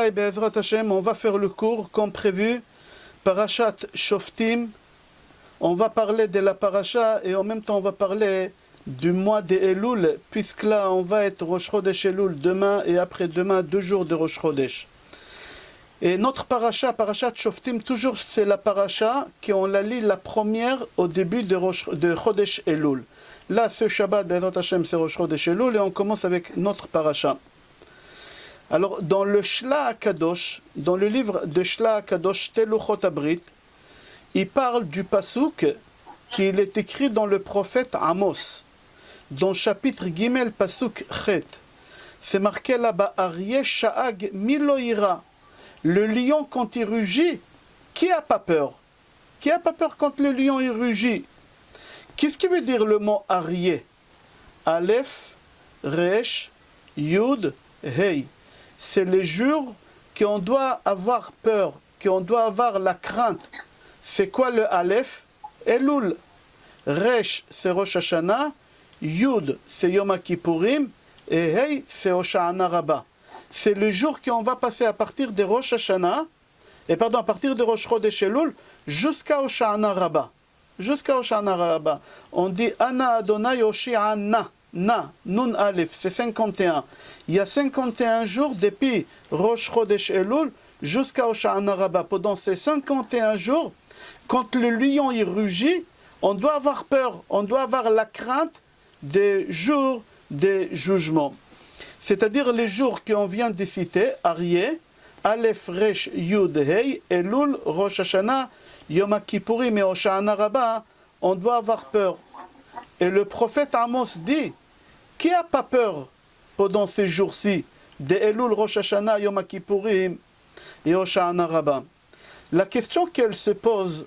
Rabotai Be'ezrat Hashem, on va faire le cours comme prévu, Parashat Shoftim. On va parler de la paracha et en même temps on va parler du mois de Elul, puisque là on va être Rosh Chodesh Elul demain et après-demain, 2 jours de Rosh Chodesh. Et notre paracha, Parashat Shoftim, toujours c'est la paracha qu'on la lit la première au début de Chodesh Elul. Là, ce Shabbat, Be'ezrat Hashem, c'est Rosh Chodesh Elul et on commence avec notre paracha. Alors, dans le Shla HaKadosh, dans le livre de Shla HaKadosh, Teluchot Abrit, il parle du pasuk qui est écrit dans le prophète Amos, dans le chapitre Gimel pasuk Chet. C'est marqué là-bas, Aryeh Sha'ag Miloïra. Le lion, quand il rugit, qui n'a pas peur? Qui n'a pas peur quand le lion il rugit? Qu'est-ce qui veut dire le mot Aryeh? Aleph, Resh, Yud, Hey. C'est le jour qu'on doit avoir peur, qu'on doit avoir la crainte. C'est quoi le Aleph? Elul. Resh, c'est Rosh Hashanah. Yud, c'est Yom Kippourim. Et Hey, c'est Hoshana Rabbah. C'est le jour qu'on va passer à partir de Rosh Hashanah, à partir de Rosh Chodesh Elul, jusqu'à Hoshana Rabbah. Jusqu'à Hoshana Rabbah. On dit Ana Adonai Hoshi'ana. Na, Nun Aleph, c'est 51. Il y a 51 jours depuis Rosh Chodesh Elul jusqu'à Hoshana Rabbah. Pendant ces 51 jours, quand le lion il rugit, on doit avoir peur, on doit avoir la crainte des jours des jugements. C'est-à-dire les jours qu'on vient de citer, Aryeh, Aleph, Resh, Yud, Hey, Elul, Rosh Hashanah, Yom Kippourim et Hoshana Rabbah, on doit avoir peur. Et le prophète Amos dit, qui n'a pas peur pendant ces jours-ci de Elul, Rosh Hashanah, Yom Kippourim et Hoshana Rabbah? La question qu'elle se pose,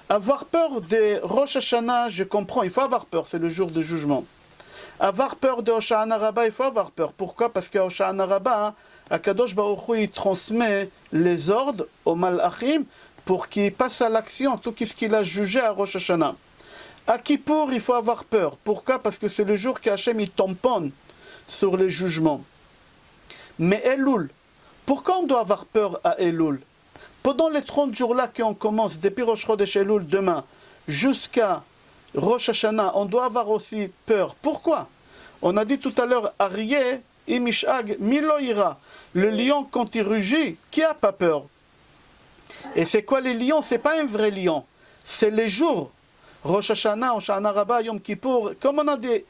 avoir peur de Rosh Hashanah, je comprends, il faut avoir peur, c'est le jour de jugement. Avoir peur de Hoshana Rabbah, il faut avoir peur. Pourquoi? Parce que Hoshana Rabbah, Akadosh Baruch Hu, il transmet les ordres aux Malachim pour qu'ils passent à l'action tout ce qu'il a jugé à Rosh Hashanah. À Kippour, il faut avoir peur. Pourquoi? Parce que c'est le jour qu'Hachem il tamponne sur les jugements. Mais Elul, pourquoi on doit avoir peur à Elul? Pendant les 30 jours-là qu'on commence, depuis Rosh Chodesh Elul demain, jusqu'à Rosh Hashanah, on doit avoir aussi peur. Pourquoi? On a dit tout à l'heure, Aryeh, Imishag, Miloïra. Le lion, quand il rugit, qui n'a pas peur? Et c'est quoi les lions? C'est pas un vrai lion. C'est les jours. Rosh Hashanah, Hoshana Rabbah, Yom Kippour, comme on a dit,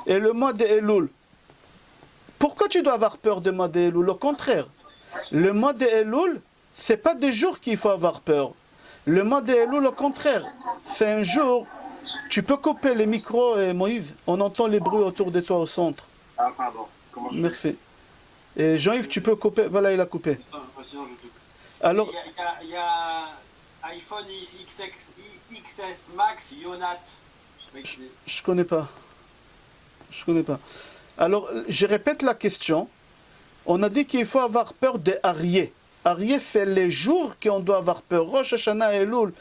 et le mois de Elul. Pourquoi tu dois avoir peur du mois de Elul? Au contraire, le mois de Elul, c'est pas des jours qu'il faut avoir peur. Le mois de Elul, au contraire, c'est un jour. Tu peux couper les micros, Moïse, on entend les bruits autour de toi au centre. Ah, pardon. Comment je Merci. Et Jean-Yves, tu peux couper. Voilà, il a coupé. Sinon, je te... Alors, il y a iPhone XS Max, Yonat. je connais pas. Je connais pas. Alors, je répète la question. On a dit qu'il faut avoir peur de Aryeh. Aryeh, c'est les jours qu'on doit avoir peur. Rosh Hashanah, Elul,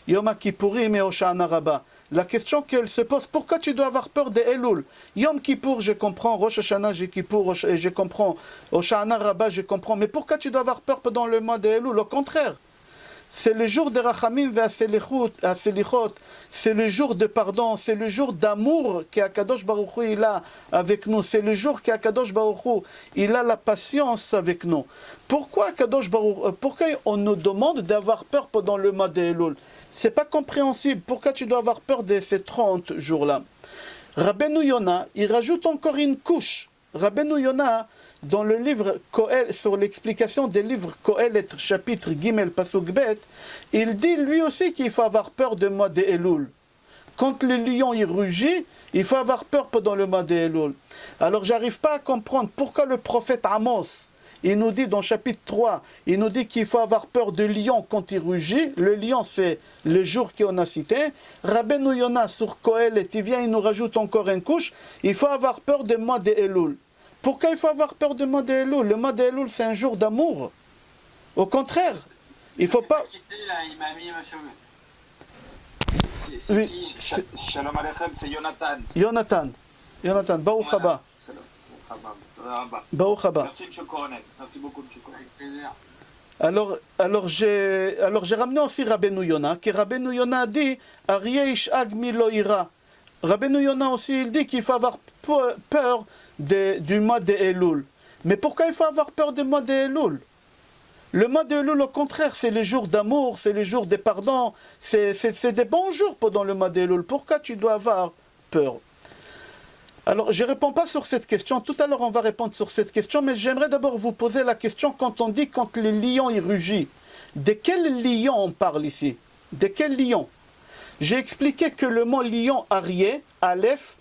Yom Kippourim et Hoshana Rabbah. La question qu'elle se pose, pourquoi tu dois avoir peur de Elul? Yom Kippour, je comprends. Rosh Hashanah, je comprends. Hoshana Rabbah, je comprends. Mais pourquoi tu dois avoir peur pendant le mois de Elul? Au contraire. C'est le jour de Rachamim ve'aselichot, c'est le jour de pardon, c'est le jour d'amour qu'Akadosh Baruch Hu il a avec nous, c'est le jour qu'Akadosh Baruch Hu il a la patience avec nous. Pourquoi on nous demande d'avoir peur pendant le mois de Elul? C'est pas compréhensible. Pourquoi tu dois avoir peur de ces 30 jours-là? Rabbeinu Yona, il rajoute encore une couche. Rabbeinu Yona, dans le livre Kohelet, sur l'explication des livres Kohelet, chapitre Gimel, Pasuk Bet, il dit lui aussi qu'il faut avoir peur du mois de Elul. Quand le lion il rugit, il faut avoir peur pendant le mois de Elul. Alors j'arrive pas à comprendre pourquoi le prophète Amos, il nous dit dans chapitre 3, il nous dit qu'il faut avoir peur de lion quand il rugit. Le lion c'est le jour qu'on a cité. Rabbeinu Yona sur Kohelet, il vient, il nous rajoute encore une couche, il faut avoir peur du mois de Elul. Pourquoi il faut avoir peur du mois de Elul? Le mois de Elul, c'est un jour d'amour. Au contraire, il ne faut pas... C'est qui? Shalom Aleichem, c'est Jonathan. Jonathan, Baruch Haba. Baruch haba. Merci, M. Coronel. Merci beaucoup, M. Coronel. Alors j'ai ramené aussi Rabbeinu Yona, que Rabbeinu Yona a dit Aryeh ishag mi lo ira. Rabbeinu Yona aussi il dit qu'il faut avoir peur du mois de Elul. Mais pourquoi il faut avoir peur du mois de Elul? Le mois de Elul, au contraire, c'est les jours d'amour, c'est les jours des pardons, c'est des bons jours pendant le mois de Elul. Pourquoi tu dois avoir peur? Alors, je ne réponds pas sur cette question. Tout à l'heure, on va répondre sur cette question, mais j'aimerais d'abord vous poser la question quand on dit quand les lions y rugit. De quel lion on parle ici? De quel lion? J'ai expliqué que le mot lion Aryeh, Aleph,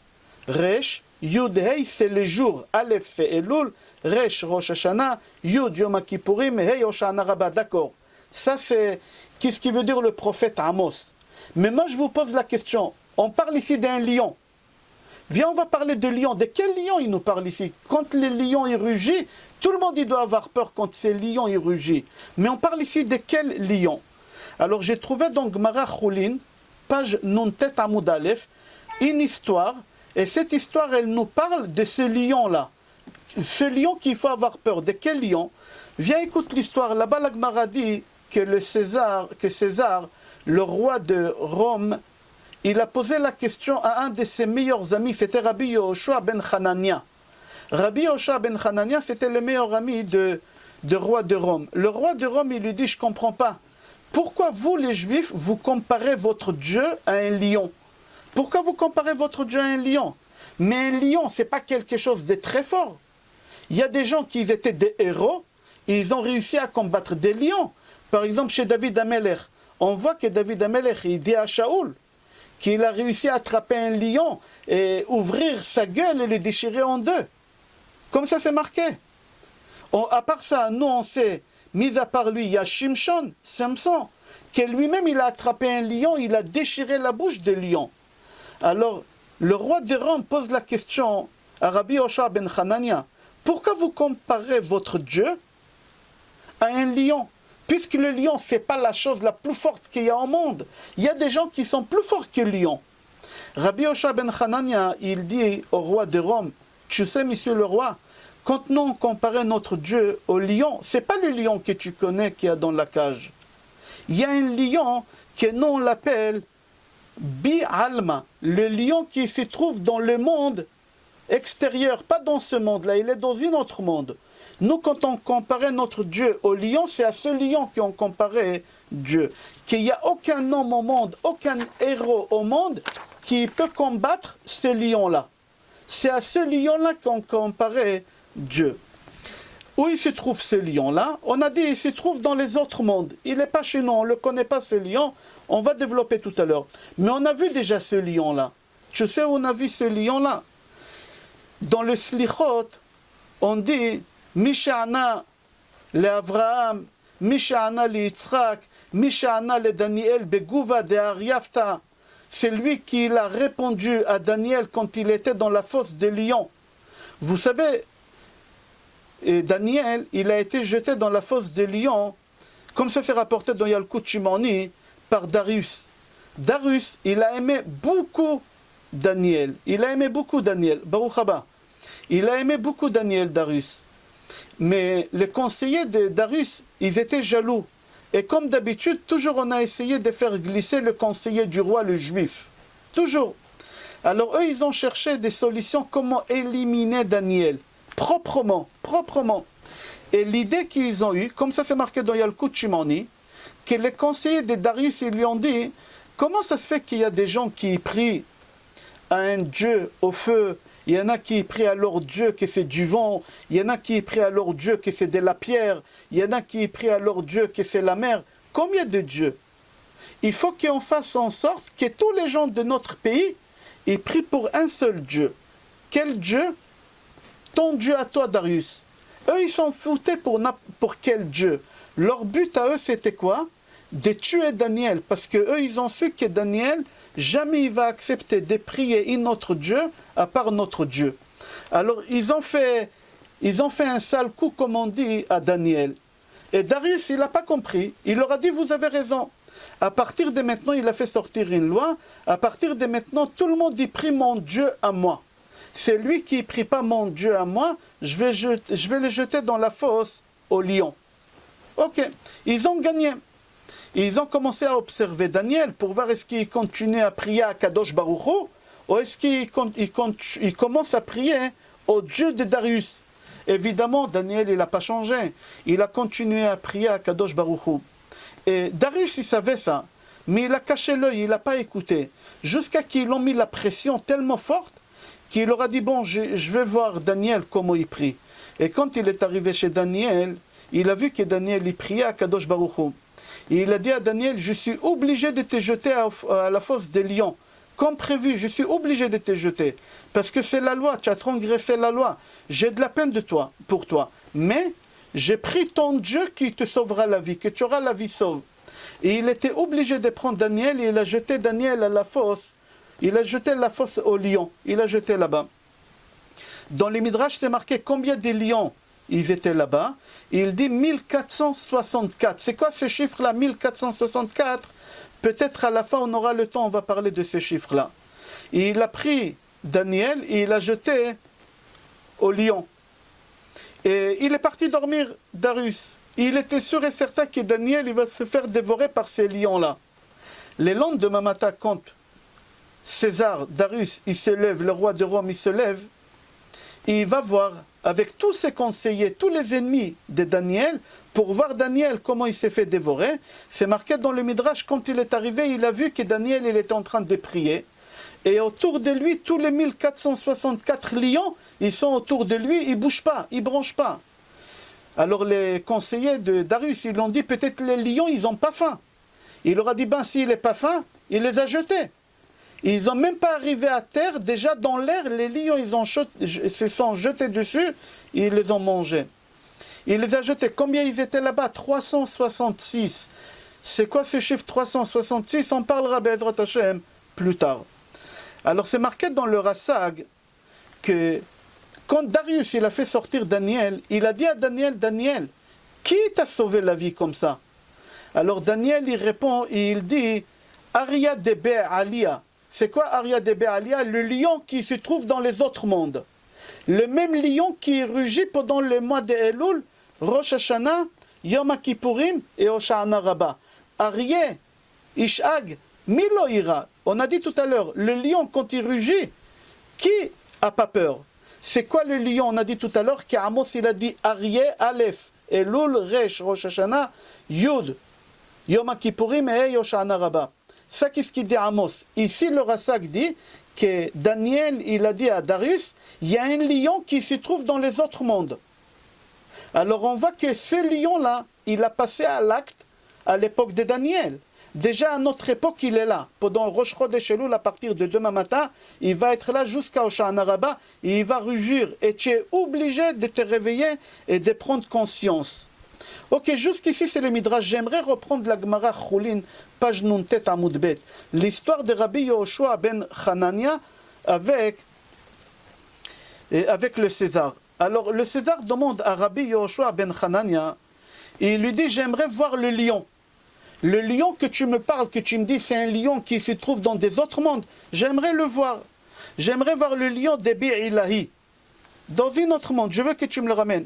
Resh, Yud, Hey, c'est les jours. Aleph, c'est Elul, Resh, Rosh Hashanah, Yud, Yom Kippourim, Hey, Hoshana Rabbah. D'accord. Ça, c'est qu'est-ce qui veut dire le prophète Amos. Mais moi, je vous pose la question. On parle ici d'un lion. Viens, on va parler de lion. De quel lion il nous parle ici? Quand les lions y rugit, tout le monde il doit avoir peur quand ces lions y rugit. Mais on parle ici de quel lion? Alors j'ai trouvé donc Mara Choulin, page Nuntet Amoud Aleph, une histoire. Et cette histoire, elle nous parle de ce lion-là. Ce lion qu'il faut avoir peur. De quel lion? Viens, écoute l'histoire. Là-bas, la Gemara dit que César, le roi de Rome, il a posé la question à un de ses meilleurs amis, c'était Rabbi Yehoshua ben Hanania. Rabbi Yehoshua ben Hanania, c'était le meilleur ami de roi de Rome. Le roi de Rome, il lui dit, je ne comprends pas. Pourquoi vous, les Juifs, vous comparez votre Dieu à un lion? Pourquoi vous comparez votre Dieu à un lion? Mais un lion, ce n'est pas quelque chose de très fort. Il y a des gens qui étaient des héros, et ils ont réussi à combattre des lions. Par exemple, chez David Amelech, on voit que David Amelech, il dit à Shaoul, qu'il a réussi à attraper un lion et ouvrir sa gueule et le déchirer en deux. Comme ça, c'est marqué. À part ça, nous, on sait, mis à part lui, il y a Shimshon, Samson, que lui-même, il a attrapé un lion, il a déchiré la bouche du lion. Alors, le roi de Rome pose la question à Rabbi Yehoshua ben Hanania, pourquoi vous comparez votre Dieu à un lion? Puisque le lion, ce n'est pas la chose la plus forte qu'il y a au monde. Il y a des gens qui sont plus forts que le lion. Rabbi Yehoshua ben Hanania, il dit au roi de Rome, tu sais, monsieur le roi, quand nous on comparait notre Dieu au lion, ce n'est pas le lion que tu connais qui est dans la cage. Il y a un lion que nous on l'appelle Bi-Alma, le lion qui se trouve dans le monde extérieur, pas dans ce monde-là, il est dans un autre monde. Nous, quand on comparait notre Dieu au lion, c'est à ce lion qu'on comparait Dieu. Qu'il n'y a aucun homme au monde, aucun héros au monde qui peut combattre ce lion-là. C'est à ce lion-là qu'on comparait Dieu. Où il se trouve ce lion-là? On a dit il se trouve dans les autres mondes. Il n'est pas chez nous, on ne le connaît pas ce lion. On va développer tout à l'heure. Mais on a vu déjà ce lion-là. Tu sais où on a vu ce lion-là? Dans le Slichot, on dit Misha'ana le Avraham, Misha'ana le Yitzhak, Misha'ana le Daniel Begouva de Ariafta. C'est lui qui l'a répondu à Daniel quand il était dans la fosse de lion. Vous savez, Daniel, il a été jeté dans la fosse de lion, comme ça c'est rapporté dans Yalkut Shimoni, par Darius. Darius, il a aimé beaucoup Daniel. Il a aimé beaucoup Daniel. Baruch haba. Il a aimé beaucoup Daniel, Darius. Mais les conseillers de Darius, ils étaient jaloux. Et comme d'habitude, toujours on a essayé de faire glisser le conseiller du roi, le juif. Toujours. Alors eux, ils ont cherché des solutions, comment éliminer Daniel. Proprement. Et l'idée qu'ils ont eue, comme ça c'est marqué dans Yalkut Shimoni, que les conseillers de Darius, ils lui ont dit, comment ça se fait qu'il y a des gens qui prient à un dieu au feu, il y en a qui prient à leur Dieu que c'est du vent, il y en a qui prient à leur Dieu que c'est de la pierre, il y en a qui prient à leur Dieu que c'est la mer. Combien de dieux? Il faut qu'on fasse en sorte que tous les gens de notre pays, ils prient pour un seul Dieu. Quel Dieu? Ton Dieu à toi, Darius. Eux, ils s'en foutaient pour quel Dieu? Leur but à eux, c'était quoi? De tuer Daniel, parce que eux, ils ont su que Daniel, jamais il va accepter de prier un autre Dieu à part notre Dieu. Alors ils ont fait un sale coup, comme on dit, à Daniel. Et Darius, il n'a pas compris. Il leur a dit, vous avez raison. À partir de maintenant, il a fait sortir une loi. À partir de maintenant, tout le monde y prie mon Dieu à moi. c'est lui qui ne prie pas mon Dieu à moi, je vais le jeter dans la fosse au lion. Ok, ils ont gagné. Ils ont commencé à observer Daniel pour voir est-ce qu'il continue à prier à Kadosh Baruch Hu, ou est-ce qu'il commence à prier au Dieu de Darius. Évidemment, Daniel, il n'a pas changé. Il a continué à prier à Kadosh Baruch Hu. Et Darius, il savait ça, mais il a caché l'œil, il n'a pas écouté. Jusqu'à qu'ils ont mis la pression tellement forte qu'il leur a dit, bon, je vais voir Daniel comment il prie. Et quand il est arrivé chez Daniel, il a vu que Daniel, il priait à Kadosh Baruch Hu. Et il a dit à Daniel, je suis obligé de te jeter à la fosse des lions. Comme prévu, je suis obligé de te jeter. Parce que c'est la loi, tu as transgressé la loi. J'ai de la peine pour toi. Mais j'ai pris ton Dieu qui te sauvera la vie, que tu auras la vie sauve. Et il était obligé de prendre Daniel et il a jeté Daniel à la fosse. Il a jeté la fosse au lion. Il a jeté là-bas. Dans les Midrash, c'est marqué combien de lions ils étaient là-bas. Il dit 1464. C'est quoi ce chiffre-là, 1464? Peut-être à la fin, on aura le temps, on va parler de ce chiffre-là. Et il a pris Daniel et il l'a jeté au lion. Et il est parti dormir, Darius. Il était sûr et certain que Daniel il va se faire dévorer par ces lions-là. Les lendemain matin, quand César, Darius, il se lève, le roi de Rome, il se lève, et il va voir avec tous ses conseillers, tous les ennemis de Daniel, pour voir Daniel comment il s'est fait dévorer. C'est marqué dans le Midrash, quand il est arrivé, il a vu que Daniel il était en train de prier. Et autour de lui, tous les 1464 lions, ils sont autour de lui, ils ne bougent pas, ils ne branchent pas. Alors les conseillers de Darius, ils l'ont dit, peut-être les lions, ils n'ont pas faim. Il leur a dit, ben s'il n'est pas faim, il les a jetés. Ils n'ont même pas arrivé à terre, déjà dans l'air, les lions, se sont jetés dessus, ils les ont mangés. Il les a jetés. Combien ils étaient là-bas? 366. C'est quoi ce chiffre 366? On parlera, Be'ezrat Hashem, plus tard. Alors c'est marqué dans le Rassag que quand Darius il a fait sortir Daniel, il a dit à Daniel, Daniel, qui t'a sauvé la vie comme ça? Alors Daniel il répond et il dit, Aria de Be'alia. C'est quoi Aria de Be'alia? Le lion qui se trouve dans les autres mondes. Le même lion qui rugit pendant le mois de Elul, Rosh Hashanah, Yom Kippourim et Hoshana Rabbah. Aryeh, Ishag, Milo ira. On a dit tout à l'heure, le lion quand il rugit, qui a pas peur? C'est quoi le lion? On a dit tout à l'heure qu'Amos il a dit Aryeh, Aleph, Elul, Resh, Rosh Hashanah, Yud, Yom Kippourim et Hoshana Rabbah. Ça, qu'est-ce qu'il dit Amos? Ici, le Rassag dit que Daniel, il a dit à Darius, il y a un lion qui se trouve dans les autres mondes. Alors on voit que ce lion-là, il a passé à l'acte à l'époque de Daniel. Déjà à notre époque, il est là. Pendant Rosh Chodesh Elul, à partir de demain matin, il va être là jusqu'à Hoshana Rabbah, et il va rugir. Et tu es obligé de te réveiller et de prendre conscience. Ok, jusqu'ici c'est le Midrash. J'aimerais reprendre la Gemara Choulin, page Nuntet Amud Bet. L'histoire de Rabbi Yehoshua ben Hanania avec le César. Alors le César demande à Rabbi Yehoshua ben Hanania, et il lui dit, j'aimerais voir le lion. Le lion que tu me parles, que tu me dis, c'est un lion qui se trouve dans des autres mondes. J'aimerais le voir. J'aimerais voir le lion de Bi'ilahi. Dans un autre monde, je veux que tu me le ramènes.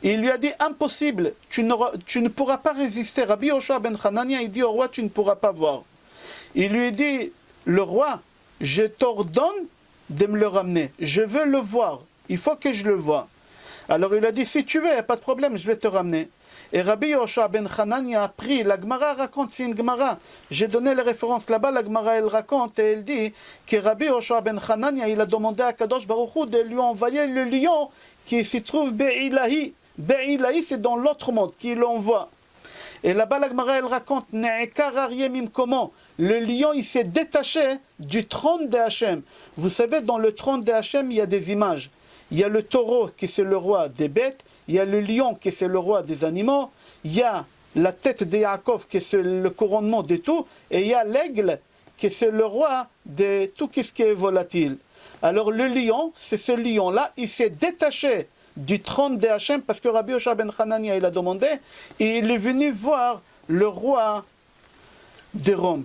Et il lui a dit, impossible, tu ne pourras pas résister. Rabbi Yehoshua ben Hanania, il dit au roi, tu ne pourras pas voir. Il lui dit, le roi, je t'ordonne de me le ramener. Je veux le voir. Il faut que je le voie. Alors il a dit, si tu veux, il n'y a pas de problème, je vais te ramener. Et Rabbi Yehoshua ben Hanania a pris, la Gemara raconte, c'est une Gemara. J'ai donné les références là-bas, la Gemara elle raconte et elle dit que Rabbi Yehoshua ben Hanania, il a demandé à Kadosh Baruch Hu de lui envoyer le lion qui s'y trouve Be'ilahi. Be'ilahi, c'est dans l'autre monde qui l'envoie. Et là-bas, la Gemara elle raconte, Ne'ekar Aryemim, comment le lion il s'est détaché du trône de Hachem. Vous savez, dans le trône de Hachem, il y a des images. Il y a le taureau qui c'est le roi des bêtes, il y a le lion qui c'est le roi des animaux, il y a la tête de Yaakov qui c'est le couronnement de tout, et il y a l'aigle qui c'est le roi de tout ce qui est volatile. Alors le lion, c'est ce lion-là, il s'est détaché du trône de Hachem parce que Rabbi Yehoshua ben Hanania il a demandé, et il est venu voir le roi de Rome.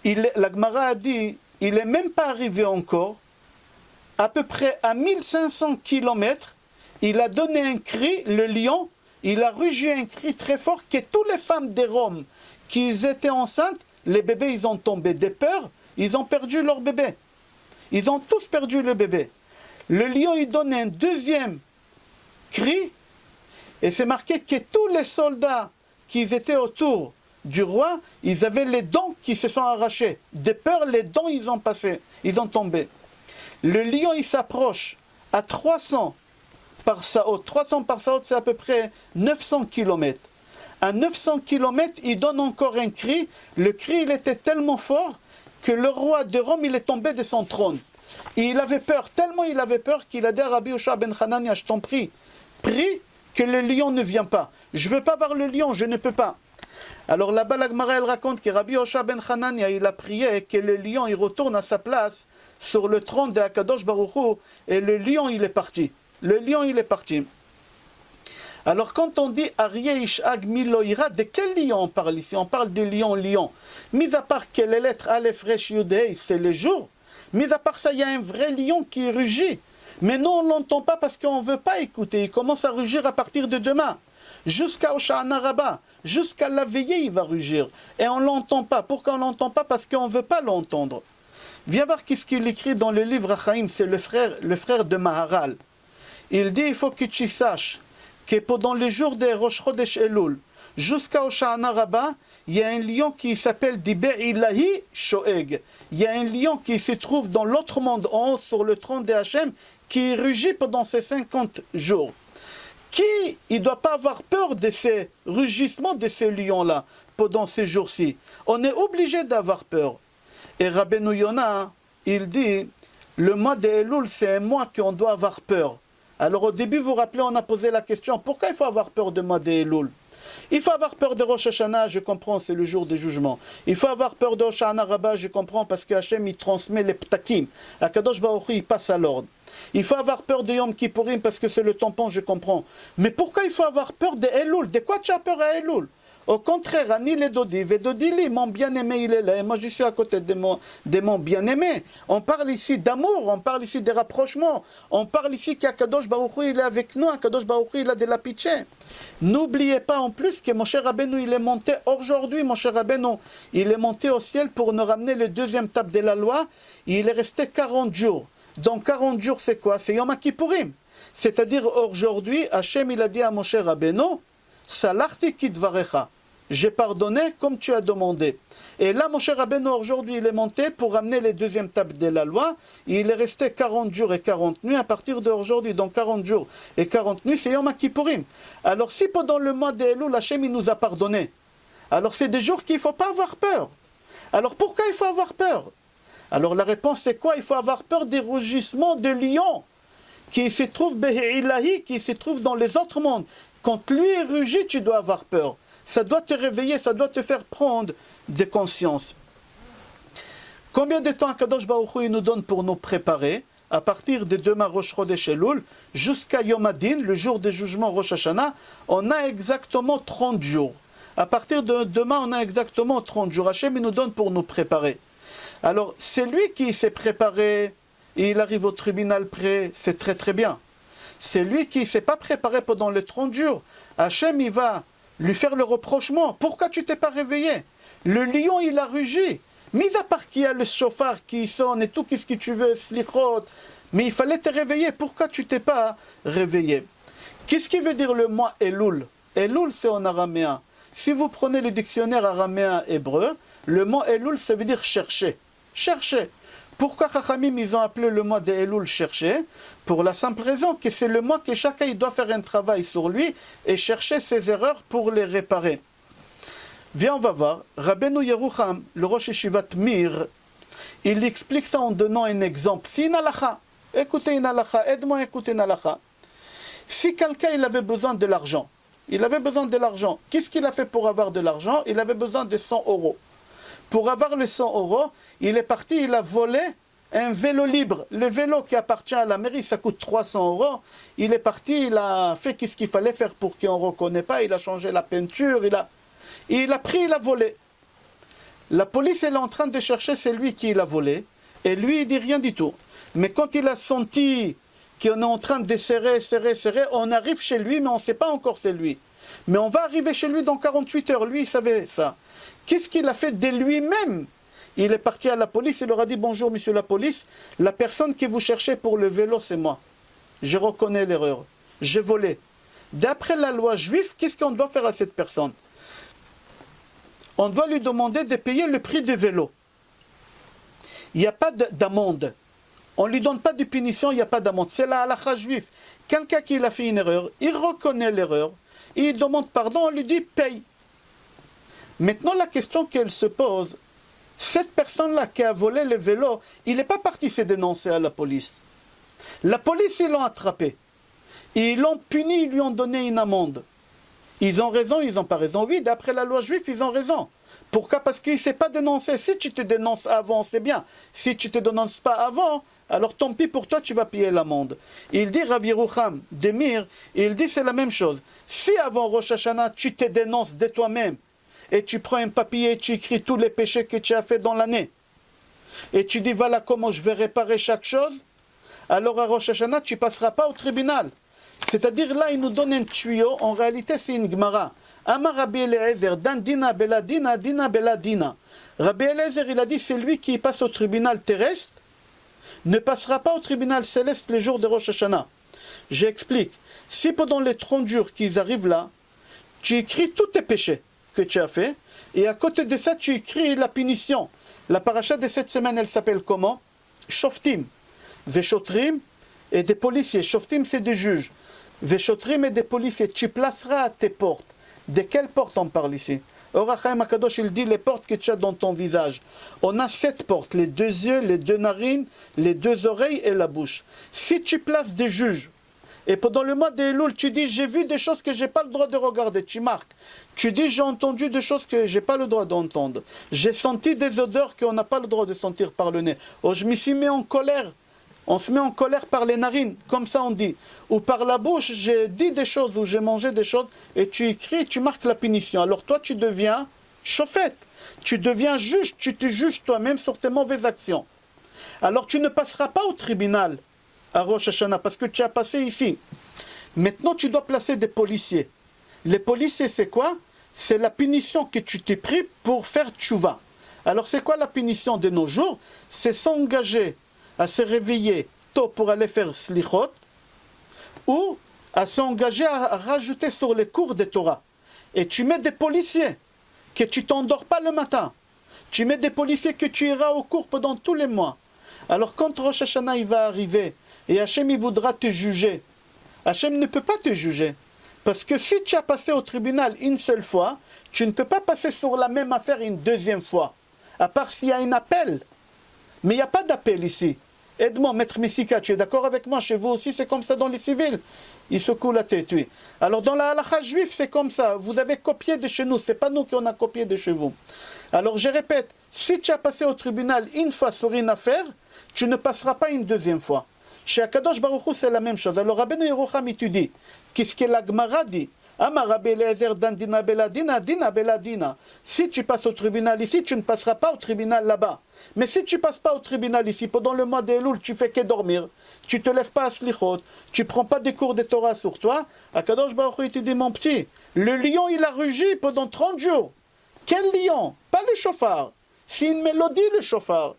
La Gemara a dit, il n'est même pas arrivé encore à peu près à 1500 km, il a donné un cri, le lion, il a rugi un cri très fort que toutes les femmes des Roms qui étaient enceintes, les bébés ils ont tombé de peur, ils ont perdu leur bébé. Ils ont tous perdu le bébé. Le lion il donne un deuxième cri et c'est marqué que tous les soldats qui étaient autour du roi, ils avaient les dents qui se sont arrachées. De peur, les dents ils ont passé, ils ont tombé. Le lion il s'approche à 300 par Saot. 300 par Saot, c'est à peu près 900 km. À 900 km, il donne encore un cri. Le cri, il était tellement fort que le roi de Rome, il est tombé de son trône. Et il avait peur, tellement il avait peur qu'il a dit à Rabbi Yoshua ben Hanania, je t'en prie, prie que le lion ne vienne pas. Je ne veux pas voir le lion, je ne peux pas. Alors là-bas, la Gemara, elle raconte que Rabbi Yoshua ben Hanania, il a prié que le lion, il retourne à sa place sur le trône de Akadosh Baruch Hu, et le lion, il est parti. Le lion, il est parti. Alors quand on dit Aryeh Ishag Miloïra, de quel lion on parle ici? On parle du lion. Mis à part que les lettres Aleph Resh Yud Hei, c'est les jours. Mis à part ça, il y a un vrai lion qui rugit. Mais nous, on ne l'entend pas parce qu'on ne veut pas écouter. Il commence à rugir à partir de demain. Jusqu'à Hoshana Rabbah, jusqu'à la veillée, il va rugir. Et on ne l'entend pas. Pourquoi on ne l'entend pas? Parce qu'on ne veut pas l'entendre. Viens voir ce qu'il écrit dans le livre Achaim, c'est le frère de Maharal. Il dit, il faut que tu saches que pendant les jours de Rosh Chodesh Elul, jusqu'à Hoshana Rabbah, il y a un lion qui s'appelle Diber Ilahi Shoeg. Il y a un lion qui se trouve dans l'autre monde, en haut, sur le trône de Hachem, qui rugit pendant ces 50 jours. Qui, il ne doit pas avoir peur de ces rugissements de ce lion-là pendant ces jours-ci. On est obligé d'avoir peur. Et Rabbeinu Yonah, il dit, le mois de Elul, c'est un mois qu'on doit avoir peur. Alors au début, vous vous rappelez, on a posé la question, pourquoi il faut avoir peur du mois de Elul? Il faut avoir peur de Rosh Hashanah, je comprends, c'est le jour du jugement. Il faut avoir peur de Hoshana Rabbah, je comprends, parce que Hachem, il transmet les ptakim. Akadosh Baruch Hu, il passe à l'ordre. Il faut avoir peur de Yom Kippourim, parce que c'est le tampon, je comprends. Mais pourquoi il faut avoir peur de Elul? De quoi tu as peur à Elul? Au contraire, Ani le Dodi, Vedodili, mon bien-aimé, il est là, et moi je suis à côté de mon bien-aimé. On parle ici d'amour, on parle ici de rapprochement, on parle ici qu'Akadosh Baruch Hu, il est avec nous, Akadosh Baruch Hu, il a de la pitié. N'oubliez pas en plus que mon cher Rabbeinu, il est monté aujourd'hui, mon cher Rabbeinu, il est monté au ciel pour nous ramener le deuxième tape de la loi, il est resté 40 jours. Donc 40 jours, c'est quoi? C'est Yom Kippourim. C'est-à-dire aujourd'hui, Hachem, il a dit à mon cher Rabbeinu, Salarti Kidvarecha. J'ai pardonné comme tu as demandé. Et là, mon cher Rabbeinu, aujourd'hui, il est monté pour ramener les deuxièmes tables de la loi. Il est resté 40 jours et 40 nuits à partir d'aujourd'hui. Donc 40 jours et 40 nuits, c'est Yom Kippourim. Alors si pendant le mois d'Elul, Hachem, il nous a pardonné, alors c'est des jours qu'il ne faut pas avoir peur. Alors pourquoi il faut avoir peur? Alors la réponse c'est quoi? Il faut avoir peur des rugissements de lion qui se trouve Behi'ilahi, qui se trouve dans les autres mondes. Quand lui rugit, tu dois avoir peur. Ça doit te réveiller, ça doit te faire prendre des consciences. Combien de temps Akadosh Baruch Hu nous donne pour nous préparer? À partir de demain Rosh Chodesh Elul jusqu'à Yom Adin, le jour du jugement Rosh Hashanah, on a exactement 30 jours. À partir de demain, on a exactement 30 jours. Hachem nous donne pour nous préparer. Alors, c'est lui qui s'est préparé, et il arrive au tribunal prêt, c'est très très bien. C'est lui qui ne s'est pas préparé pendant les 30 jours. Hachem, il va lui faire le reprochement. Pourquoi tu t'es pas réveillé? Le lion, il a rugi. Mis à part qu'il y a le chauffard qui sonne et tout, qu'est-ce que tu veux, slichot. Mais il fallait te réveiller. Pourquoi tu t'es pas réveillé? Qu'est-ce qui veut dire le mot Elul? Elul, c'est en araméen. Si vous prenez le dictionnaire araméen hébreu, le mot Elul, ça veut dire chercher. Chercher. Pourquoi Chachamim, ils ont appelé le mois de Elul chercher? Pour la simple raison que c'est le mois que chacun il doit faire un travail sur lui et chercher ses erreurs pour les réparer. Viens, on va voir. Rabbeinu Yerucham, le Rosh Yeshivat Mir, il explique ça en donnant un exemple. C'est une halakha. Écoutez une halakha. Aide-moi à écouter une halakha. Si quelqu'un il avait besoin de l'argent, qu'est-ce qu'il a fait pour avoir de l'argent? Il avait besoin de 100 euros. Pour avoir les 100 euros, il est parti, il a volé un vélo libre. Le vélo qui appartient à la mairie, ça coûte 300 euros. Il est parti, il a fait ce qu'il fallait faire pour qu'on ne reconnaisse pas. Il a changé la peinture, il a pris, il a volé. La police elle est en train de chercher celui qui l'a volé. Et lui, il dit rien du tout. Mais quand il a senti qu'on est en train de serrer, on arrive chez lui, mais on ne sait pas encore c'est lui. Mais on va arriver chez lui dans 48 heures. Lui, il savait ça. Qu'est-ce qu'il a fait de lui-même? Il est parti à la police, il leur a dit « Bonjour, monsieur la police, la personne que vous cherchez pour le vélo, c'est moi. Je reconnais l'erreur. J'ai volé. » D'après la loi juive, qu'est-ce qu'on doit faire à cette personne? On doit lui demander de payer le prix du vélo. Il n'y a pas d'amende. On ne lui donne pas de punition, il n'y a pas d'amende. C'est la halakha juive. Quelqu'un qui a fait une erreur, il reconnaît l'erreur, il demande pardon, on lui dit paye. Maintenant, la question qu'elle se pose, cette personne-là qui a volé le vélo, il n'est pas parti se dénoncer à la police. La police, ils l'ont attrapé. Ils l'ont puni, ils lui ont donné une amende. Ils ont raison, ils n'ont pas raison. Oui, d'après la loi juive, ils ont raison. Pourquoi? Parce qu'il ne s'est pas dénoncé. Si tu te dénonces avant, c'est bien. Si tu ne te dénonces pas avant, alors tant pis pour toi, tu vas payer l'amende. Il dit, Rav Yerucham Demir, il dit c'est la même chose. Si avant Rosh Hashanah, tu te dénonces de toi-même, et tu prends un papier et tu écris tous les péchés que tu as fait dans l'année, et tu dis voilà comment je vais réparer chaque chose, alors à Rosh Hashanah, tu ne passeras pas au tribunal. C'est-à-dire là, il nous donne un tuyau, en réalité c'est une Gemara. Amar Rabbi Eliezer, dan dina beladina, dina beladina. Rabbi Eliezer, il a dit c'est lui qui passe au tribunal terrestre, ne passera pas au tribunal céleste les jours de Rosh Hashanah. J'explique. Si pendant les 30 jours qu'ils arrivent là, tu écris tous tes péchés que tu as fait, et à côté de ça, tu écris la punition. La paracha de cette semaine, elle s'appelle comment? Shoftim. Veshotrim et des policiers. Shoftim, c'est des juges. Veshotrim et des policiers. Tu placeras à tes portes. De quelles portes on parle ici? Or Chaim HaKadosh, il dit les portes que tu as dans ton visage. On a 7 portes, les 2 yeux, les 2 narines, les 2 oreilles et la bouche. Si tu places des juges, et pendant le mois d'Elul, tu dis j'ai vu des choses que je n'ai pas le droit de regarder, tu marques. Tu dis j'ai entendu des choses que je n'ai pas le droit d'entendre. J'ai senti des odeurs qu'on n'a pas le droit de sentir par le nez. Oh, je me suis mis en colère. On se met en colère par les narines, comme ça on dit. Ou par la bouche, j'ai dit des choses, ou j'ai mangé des choses, et tu écris, tu marques la punition. Alors toi, tu deviens chauffette. Tu deviens juge, tu te juges toi-même sur tes mauvaises actions. Alors tu ne passeras pas au tribunal à Rosh Hashanah, parce que tu as passé ici. Maintenant, tu dois placer des policiers. Les policiers, c'est quoi? C'est la punition que tu t'es pris pour faire tchouva. Alors c'est quoi la punition de nos jours? C'est s'engager à se réveiller tôt pour aller faire slichot, ou à s'engager à rajouter sur les cours de Torah. Et tu mets des policiers, que tu t'endors pas le matin. Tu mets des policiers que tu iras au cours pendant tous les mois. Alors quand Rosh Hashanah il va arriver, et Hachem il voudra te juger, Hachem ne peut pas te juger. Parce que si tu as passé au tribunal une seule fois, tu ne peux pas passer sur la même affaire une deuxième fois. À part s'il y a un appel. Mais il n'y a pas d'appel ici. Aide-moi, maître Messika, tu es d'accord avec moi? Chez vous aussi, c'est comme ça dans les civils. Il secoue la tête, oui. Alors dans la halakha juive, c'est comme ça. Vous avez copié de chez nous. Ce n'est pas nous qui on a copié de chez vous. Alors je répète, si tu as passé au tribunal une fois sur une affaire, tu ne passeras pas une deuxième fois. Chez Akadosh Baruch Hu, c'est la même chose. Alors Rabbeinu Yerucham, il te dit, qu'est-ce que la Gemara dit? Amar Rabbi Eliezer dan dina beladina, dina beladina. Si tu passes au tribunal ici, tu ne passeras pas au tribunal là-bas. Mais si tu ne passes pas au tribunal ici, pendant le mois d'Elul, tu fais que dormir, tu ne te lèves pas à slichot, tu ne prends pas des cours de Torah sur toi, Akadosh Baruch Hu, il te dit, mon petit, le lion, il a rugi pendant 30 jours. Quel lion? Pas le chauffard. C'est une mélodie, le chauffard.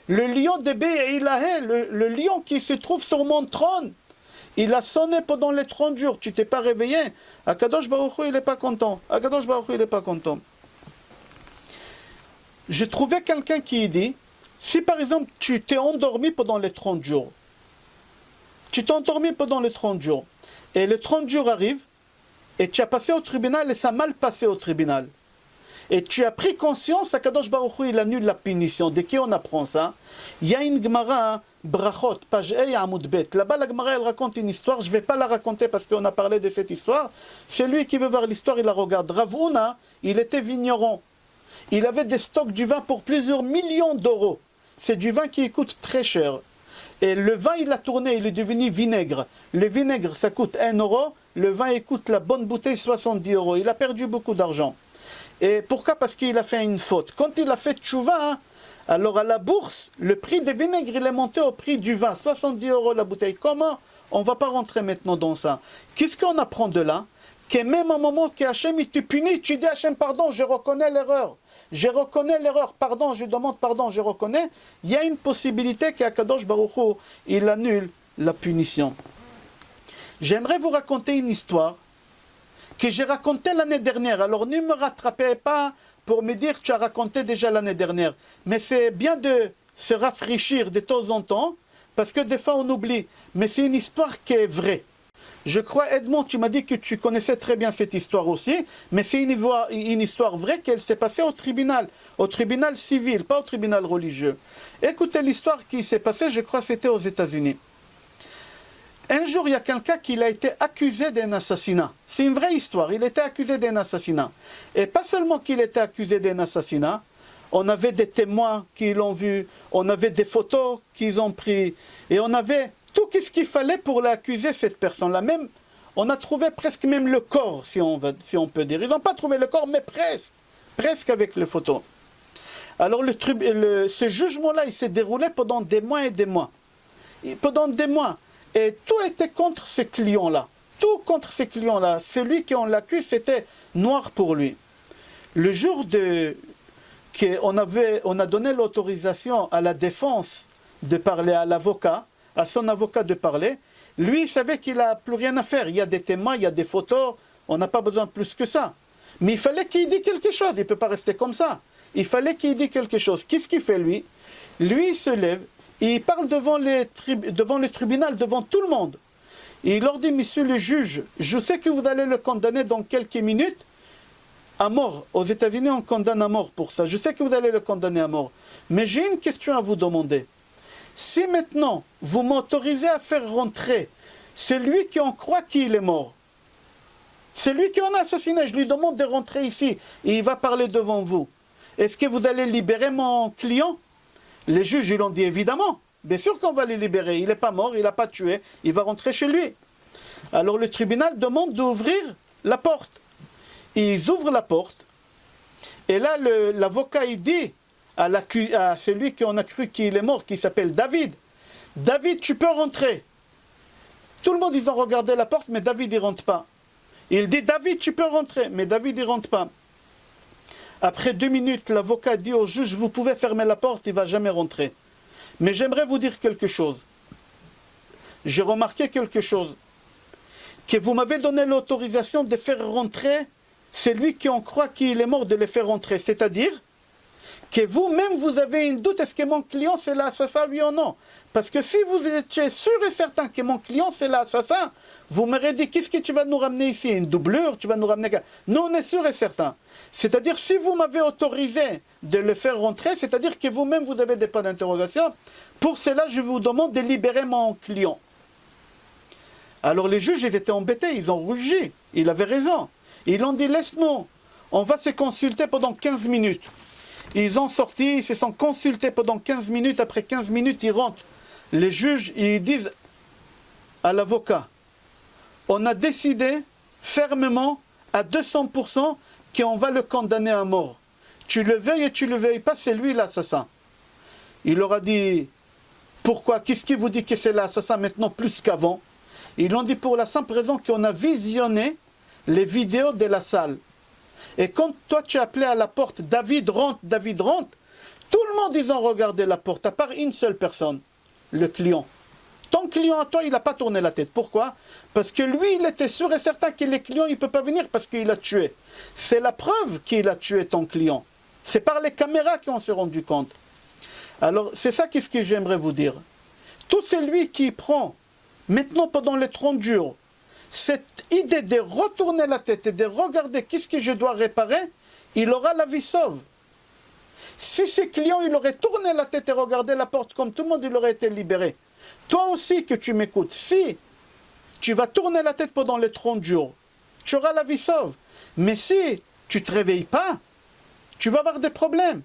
Le lion de Be'ilahé, le lion qui se trouve sur mon trône, il a sonné pendant les 30 jours. Tu t'es pas réveillé. Akadosh Baruch Hu, il n'est pas content. Akadosh Baruch Hu, il n'est pas content. J'ai trouvé quelqu'un qui dit, si par exemple tu t'es endormi pendant les 30 jours, tu t'es endormi pendant les 30 jours, et les 30 jours arrivent, et tu as passé au tribunal, et ça a mal passé au tribunal. Et tu as pris conscience, Akadosh Baruch Hu, il annule la punition. De qui on apprend ça? Il y a une Gemara, Brachot, page E, Amoud Bet. Là-bas, la Gemara, elle raconte une histoire. Je ne vais pas la raconter parce qu'on a parlé de cette histoire. Celui qui veut voir l'histoire, il la regarde. Rav Huna, il était vigneron. Il avait des stocks du vin pour plusieurs millions d'euros. C'est du vin qui coûte très cher. Et le vin, il a tourné, il est devenu vinaigre. Le vinaigre, ça coûte 1 euro. Le vin, il coûte la bonne bouteille 70 euros. Il a perdu beaucoup d'argent. Et pourquoi? Parce qu'il a fait une faute. Quand il a fait tchouva, Alors à la bourse, le prix des vinaigres, il est monté au prix du vin, 70 € la bouteille. Comment? On ne va pas rentrer maintenant dans ça. Qu'est-ce qu'on apprend de là? Que même au moment qu'Hachem il te punit, tu dis Hachem, pardon, je reconnais l'erreur. Je reconnais l'erreur, pardon, je demande pardon, je reconnais. Il y a une possibilité qu'Akadosh Baruch Hu, il annule la punition. J'aimerais vous raconter une histoire que j'ai racontée l'année dernière. Alors ne me rattrapez pas pour me dire que tu as raconté déjà l'année dernière. Mais c'est bien de se rafraîchir de temps en temps, parce que des fois on oublie. Mais c'est une histoire qui est vraie. Je crois, Edmond, tu m'as dit que tu connaissais très bien cette histoire aussi, mais c'est une histoire vraie qu'elle s'est passée au tribunal civil, pas au tribunal religieux. Écoutez l'histoire qui s'est passée, je crois que c'était aux États-Unis. Un jour, il y a quelqu'un qui a été accusé d'un assassinat. C'est une vraie histoire, il était accusé d'un assassinat. Et pas seulement qu'il était accusé d'un assassinat, on avait des témoins qui l'ont vu, on avait des photos qu'ils ont prises, et on avait tout ce qu'il fallait pour l'accuser, cette personne-là. Même, on a trouvé presque même le corps, si on peut dire. Ils n'ont pas trouvé le corps, mais presque avec les photos. Alors ce jugement-là, il s'est déroulé pendant des mois et des mois. Pendant des mois. Et tout était contre ce client-là. Tout contre ce client-là. Celui qui on l'accuse, c'était noir pour lui. Le jour qu'on a donné l'autorisation à la défense de parler à l'avocat, à son avocat de parler, lui, il savait qu'il n'a plus rien à faire. Il y a des témoins, il y a des photos, on n'a pas besoin de plus que ça. Mais il fallait qu'il dise quelque chose, il ne peut pas rester comme ça. Il fallait qu'il dise quelque chose. Qu'est-ce qu'il fait, lui? Lui, il se lève, et il parle devant le tribunal, devant tout le monde. Et il leur dit, monsieur le juge, je sais que vous allez le condamner dans quelques minutes à mort. Aux États-Unis, on condamne à mort pour ça. Je sais que vous allez le condamner à mort. Mais j'ai une question à vous demander. Si maintenant, vous m'autorisez à faire rentrer celui qui en croit qu'il est mort, celui qui en a assassiné, je lui demande de rentrer ici, et il va parler devant vous. Est-ce que vous allez libérer mon client? Les juges, ils l'ont dit évidemment. Bien sûr qu'on va le libérer. Il n'est pas mort, il n'a pas tué, il va rentrer chez lui. Alors le tribunal demande d'ouvrir la porte. Ils ouvrent la porte, et là, l'avocat, il dit à celui qu'on a cru qu'il est mort, qui s'appelle David. David, tu peux rentrer. Tout le monde, ils ont regardé la porte, mais David, il ne rentre pas. Il dit, David, tu peux rentrer, mais David, il ne rentre pas. Après 2 minutes, l'avocat dit au juge, vous pouvez fermer la porte, il ne va jamais rentrer. Mais j'aimerais vous dire quelque chose. J'ai remarqué quelque chose. Que vous m'avez donné l'autorisation de faire rentrer celui qui en croit qu'il est mort, de le faire rentrer. C'est-à-dire que vous-même, vous avez une doute, est-ce que mon client c'est l'assassin, oui ou non? Parce que si vous étiez sûr et certain que mon client c'est l'assassin, vous m'aurez dit, qu'est-ce que tu vas nous ramener ici? Une doublure? Tu vas nous ramener... Nous, on est sûr et certain. C'est-à-dire, si vous m'avez autorisé de le faire rentrer, c'est-à-dire que vous-même, vous avez des points d'interrogation. Pour cela, je vous demande de libérer mon client. Alors les juges, ils étaient embêtés, ils ont rugi. Il avait raison. Ils ont dit, laisse-nous, on va se consulter pendant 15 minutes. Ils ont sorti, ils se sont consultés pendant 15 minutes. Après 15 minutes, ils rentrent. Les juges, ils disent à l'avocat, on a décidé fermement, à 200%, qu'on va le condamner à mort. Tu le veuilles et tu le veuilles pas, c'est lui l'assassin. Il leur a dit, pourquoi? Qu'est-ce qui vous dit que c'est l'assassin maintenant plus qu'avant? Ils l'ont dit pour la simple raison qu'on a visionné les vidéos de la salle. Et quand toi tu appelais à la porte, David rentre, tout le monde ils ont regardé la porte, à part une seule personne, le client. Ton client à toi, il n'a pas tourné la tête. Pourquoi? Parce que lui, il était sûr et certain que les clients, il ne peut pas venir parce qu'il a tué. C'est la preuve qu'il a tué ton client. C'est par les caméras qu'on s'est rendu compte. Alors, c'est ça qu'est-ce que j'aimerais vous dire. Tout celui qui prend, maintenant pendant les 30 jours, cette idée de retourner la tête et de regarder qu'est-ce que je dois réparer, il aura la vie sauve. Si ce client, il aurait tourné la tête et regardé la porte comme tout le monde, il aurait été libéré. Toi aussi que tu m'écoutes, si tu vas tourner la tête pendant les 30 jours, tu auras la vie sauve. Mais si tu ne te réveilles pas, tu vas avoir des problèmes.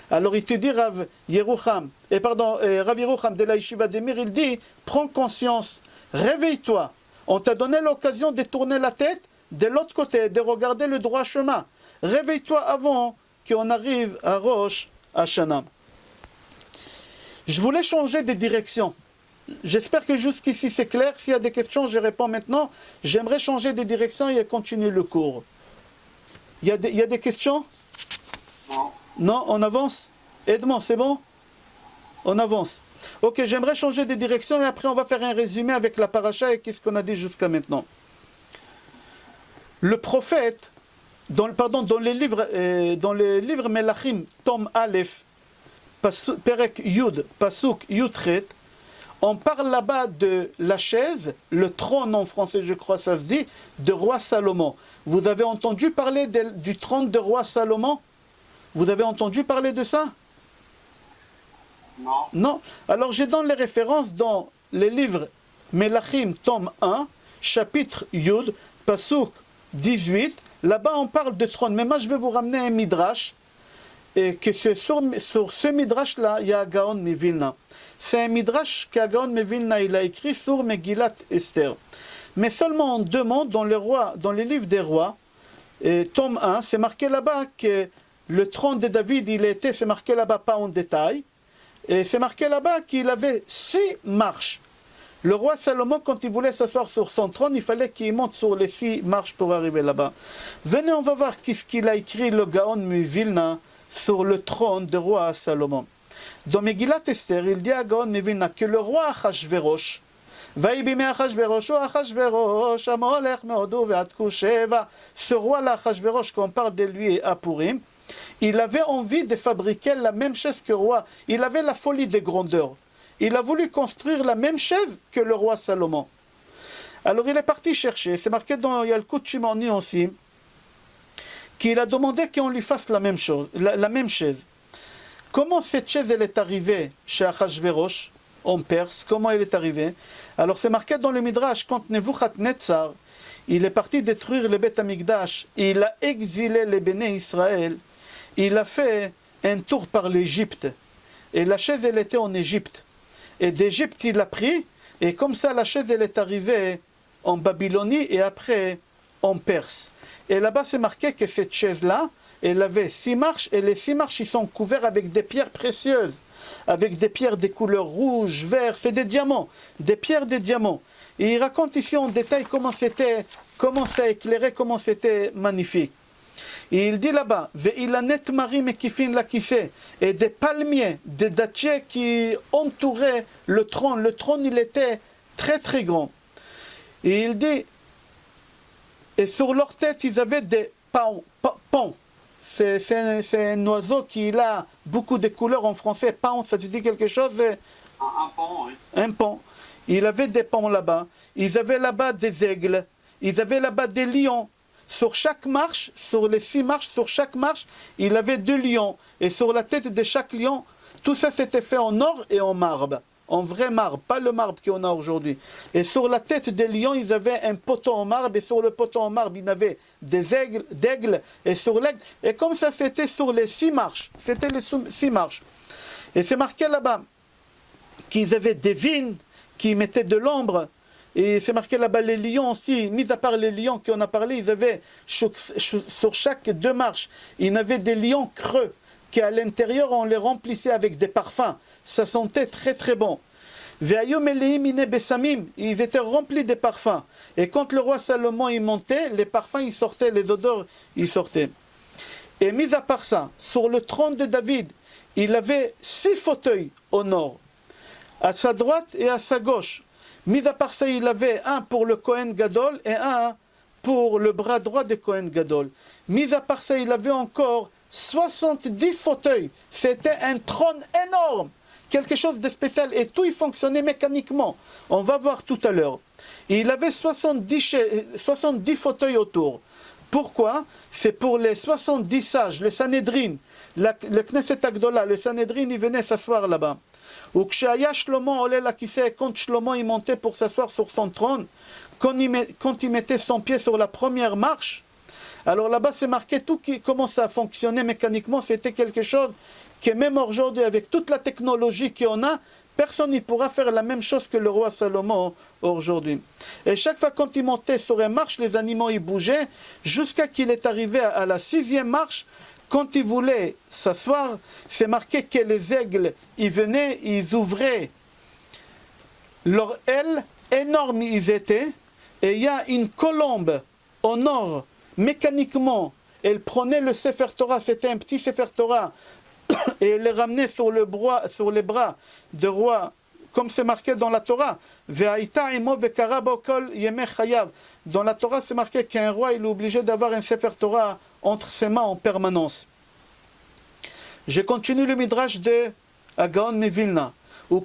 Alors il te dit, Rav Yerucham de la Yeshiva d'Emir, il dit, prends conscience, réveille-toi. On t'a donné l'occasion de tourner la tête de l'autre côté, de regarder le droit chemin. Réveille-toi avant qu'on arrive à Rosh Hashanah. Je voulais changer de direction. J'espère que jusqu'ici c'est clair. S'il y a des questions, je réponds maintenant. J'aimerais changer de direction et continuer le cours. Il y a des questions? Non. Non, on avance? Edmond, c'est bon? On avance. Ok, j'aimerais changer de direction et après on va faire un résumé avec la paracha et qu'est-ce qu'on a dit jusqu'à maintenant. Le prophète, dans les livres Melachim, tome Aleph, Perek Yud, Pasuk Yudchet, on parle là-bas de la chaise, le trône en français je crois ça se dit, de roi Salomon. Vous avez entendu parler du trône de roi Salomon? Vous avez entendu parler de ça? Non. Non. Alors je donne les références dans les livres Melachim, tome 1, chapitre Yud, Pasuk 18. Là-bas on parle de trône. Mais moi je vais vous ramener un midrash. Et que sur ce midrash-là, il y a Gaon Mivilna. C'est un midrash qu'Agaon Mivilna il a écrit sur Megillat Esther. Mais seulement en deux mots, dans les livres des rois, tome 1, c'est marqué là-bas que le trône de David, c'est marqué là-bas pas en détail, et c'est marqué là-bas qu'il avait 6 marches. Le roi Salomon, quand il voulait s'asseoir sur son trône, il fallait qu'il monte sur les 6 marches pour arriver là-bas. Venez, on va voir qu'est-ce qu'il a écrit le Gaon Mivilna sur le trône du roi Salomon. Dans Megillat Esther, il dit à Gaon Mivilna que le roi Achashverosh, ce roi-là, Achashverosh, qu'on parle de lui à Purim, il avait envie de fabriquer la même chaise que le roi. Il avait la folie des grandeurs. Il a voulu construire la même chaise que le roi Salomon. Alors il est parti chercher, c'est marqué dans Yalkut Shimoni aussi, qu'il a demandé qu'on lui fasse la même chose, la même chaise. Comment cette chaise elle est arrivée chez Achashverosh en Perse? Comment elle est arrivée? Alors c'est marqué dans le Midrash, quand Nebuchadnezzar il est parti détruire le Beth Amikdash, il a exilé les Béné Israël, il a fait un tour par l'Égypte. Et la chaise elle était en Égypte. Et d'Égypte il l'a pris, et comme ça la chaise elle est arrivée en Babylonie et après en Perse. Et là-bas c'est marqué que cette chaise-là, elle avait 6 marches, et les 6 marches ils sont couverts avec des pierres précieuses, avec des pierres de couleur rouge, vert, c'est des diamants, des pierres des diamants. Et il raconte ici en détail comment ça éclairait, comment c'était magnifique. Et il dit là-bas, Ve'ilanet marim ekifin lakissé, et des palmiers, des dattiers qui entouraient le trône. Le trône il était très très grand. Et il dit, et sur leur tête ils avaient des pans. C'est un oiseau qui a beaucoup de couleurs en français. Pan, ça te dit quelque chose? Un pan, oui. Un pan. Il avait des pans là-bas. Ils avaient là-bas des aigles. Ils avaient là-bas des lions. Sur chaque marche, sur les 6 marches, sur chaque marche, il avait 2 lions. Et sur la tête de chaque lion, tout ça s'était fait en or et en marbre. En vrai marbre, pas le marbre qu'on a aujourd'hui. Et sur la tête des lions, ils avaient un poteau en marbre. Et sur le poteau en marbre, il y avait des aigles. Et sur l'aigle. Et comme ça, c'était sur les 6 marches. C'était les 6 marches. Et c'est marqué là-bas qu'ils avaient des vignes qui mettaient de l'ombre. Et c'est marqué là-bas les lions aussi, mis à part les lions qu'on a parlé, ils avaient sur chaque 2 marches, il y avait des lions creux, qu'à l'intérieur on les remplissait avec des parfums. Ça sentait très très bon. Ils étaient remplis de parfums. Et quand le roi Salomon y montait, les parfums ils sortaient, les odeurs ils sortaient. Et mis à part ça, sur le trône de David, il avait 6 fauteuils au nord, à sa droite et à sa gauche. Mis à part ça, il avait un pour le Kohen Gadol et un pour le bras droit de Kohen Gadol. Mis à part ça, il avait encore 70 fauteuils. C'était un trône énorme, quelque chose de spécial. Et tout, il fonctionnait mécaniquement. On va voir tout à l'heure. Il avait 70 fauteuils autour. Pourquoi? C'est pour les 70 sages, le Sanhedrin, le Knesset Agdola, le Sanhedrin, il venait s'asseoir là-bas. Ou quand Shlomo il montait pour s'asseoir sur son trône, quand il mettait son pied sur la première marche, alors là-bas c'est marqué tout qui commence à fonctionner mécaniquement. C'était quelque chose que même aujourd'hui, avec toute la technologie qu'on a, personne ne pourra faire la même chose que le roi Salomon aujourd'hui. Et chaque fois quand il montait sur une marche, les animaux ils bougeaient, jusqu'à qu'il est arrivé à la 6e marche. quand il voulait s'asseoir, c'est marqué que les aigles, ils venaient, ils ouvraient leurs ailes, énormes ils étaient, et il y a une colombe au nord, mécaniquement, elle prenait le Sefer Torah, c'était un petit Sefer Torah, et elle les ramenait sur les bras de roi, comme c'est marqué dans la Torah. Dans la Torah, c'est marqué qu'un roi il est obligé d'avoir un Sefer Torah entre ses mains en permanence. Je continue le midrash de Gaon Mevilna. Quand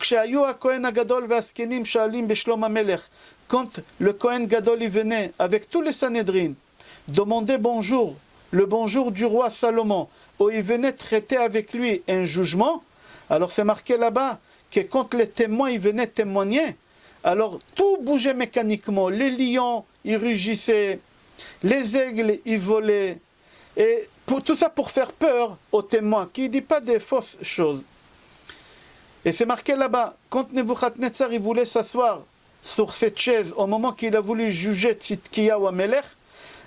le Kohen Gadol il venait avec tous les Sanhédrin, demander bonjour, le bonjour du roi Salomon, où il venait traiter avec lui un jugement, alors c'est marqué là-bas que quand les témoins ils venaient témoigner, alors tout bougeait mécaniquement, les lions ils rugissaient, les aigles ils volaient, et tout ça pour faire peur aux témoins, qui ne disent pas des fausses choses. Et c'est marqué là-bas, quand Nebuchadnezzar il voulait s'asseoir sur cette chaise au moment qu'il a voulu juger Tzidkiyahu Amelech,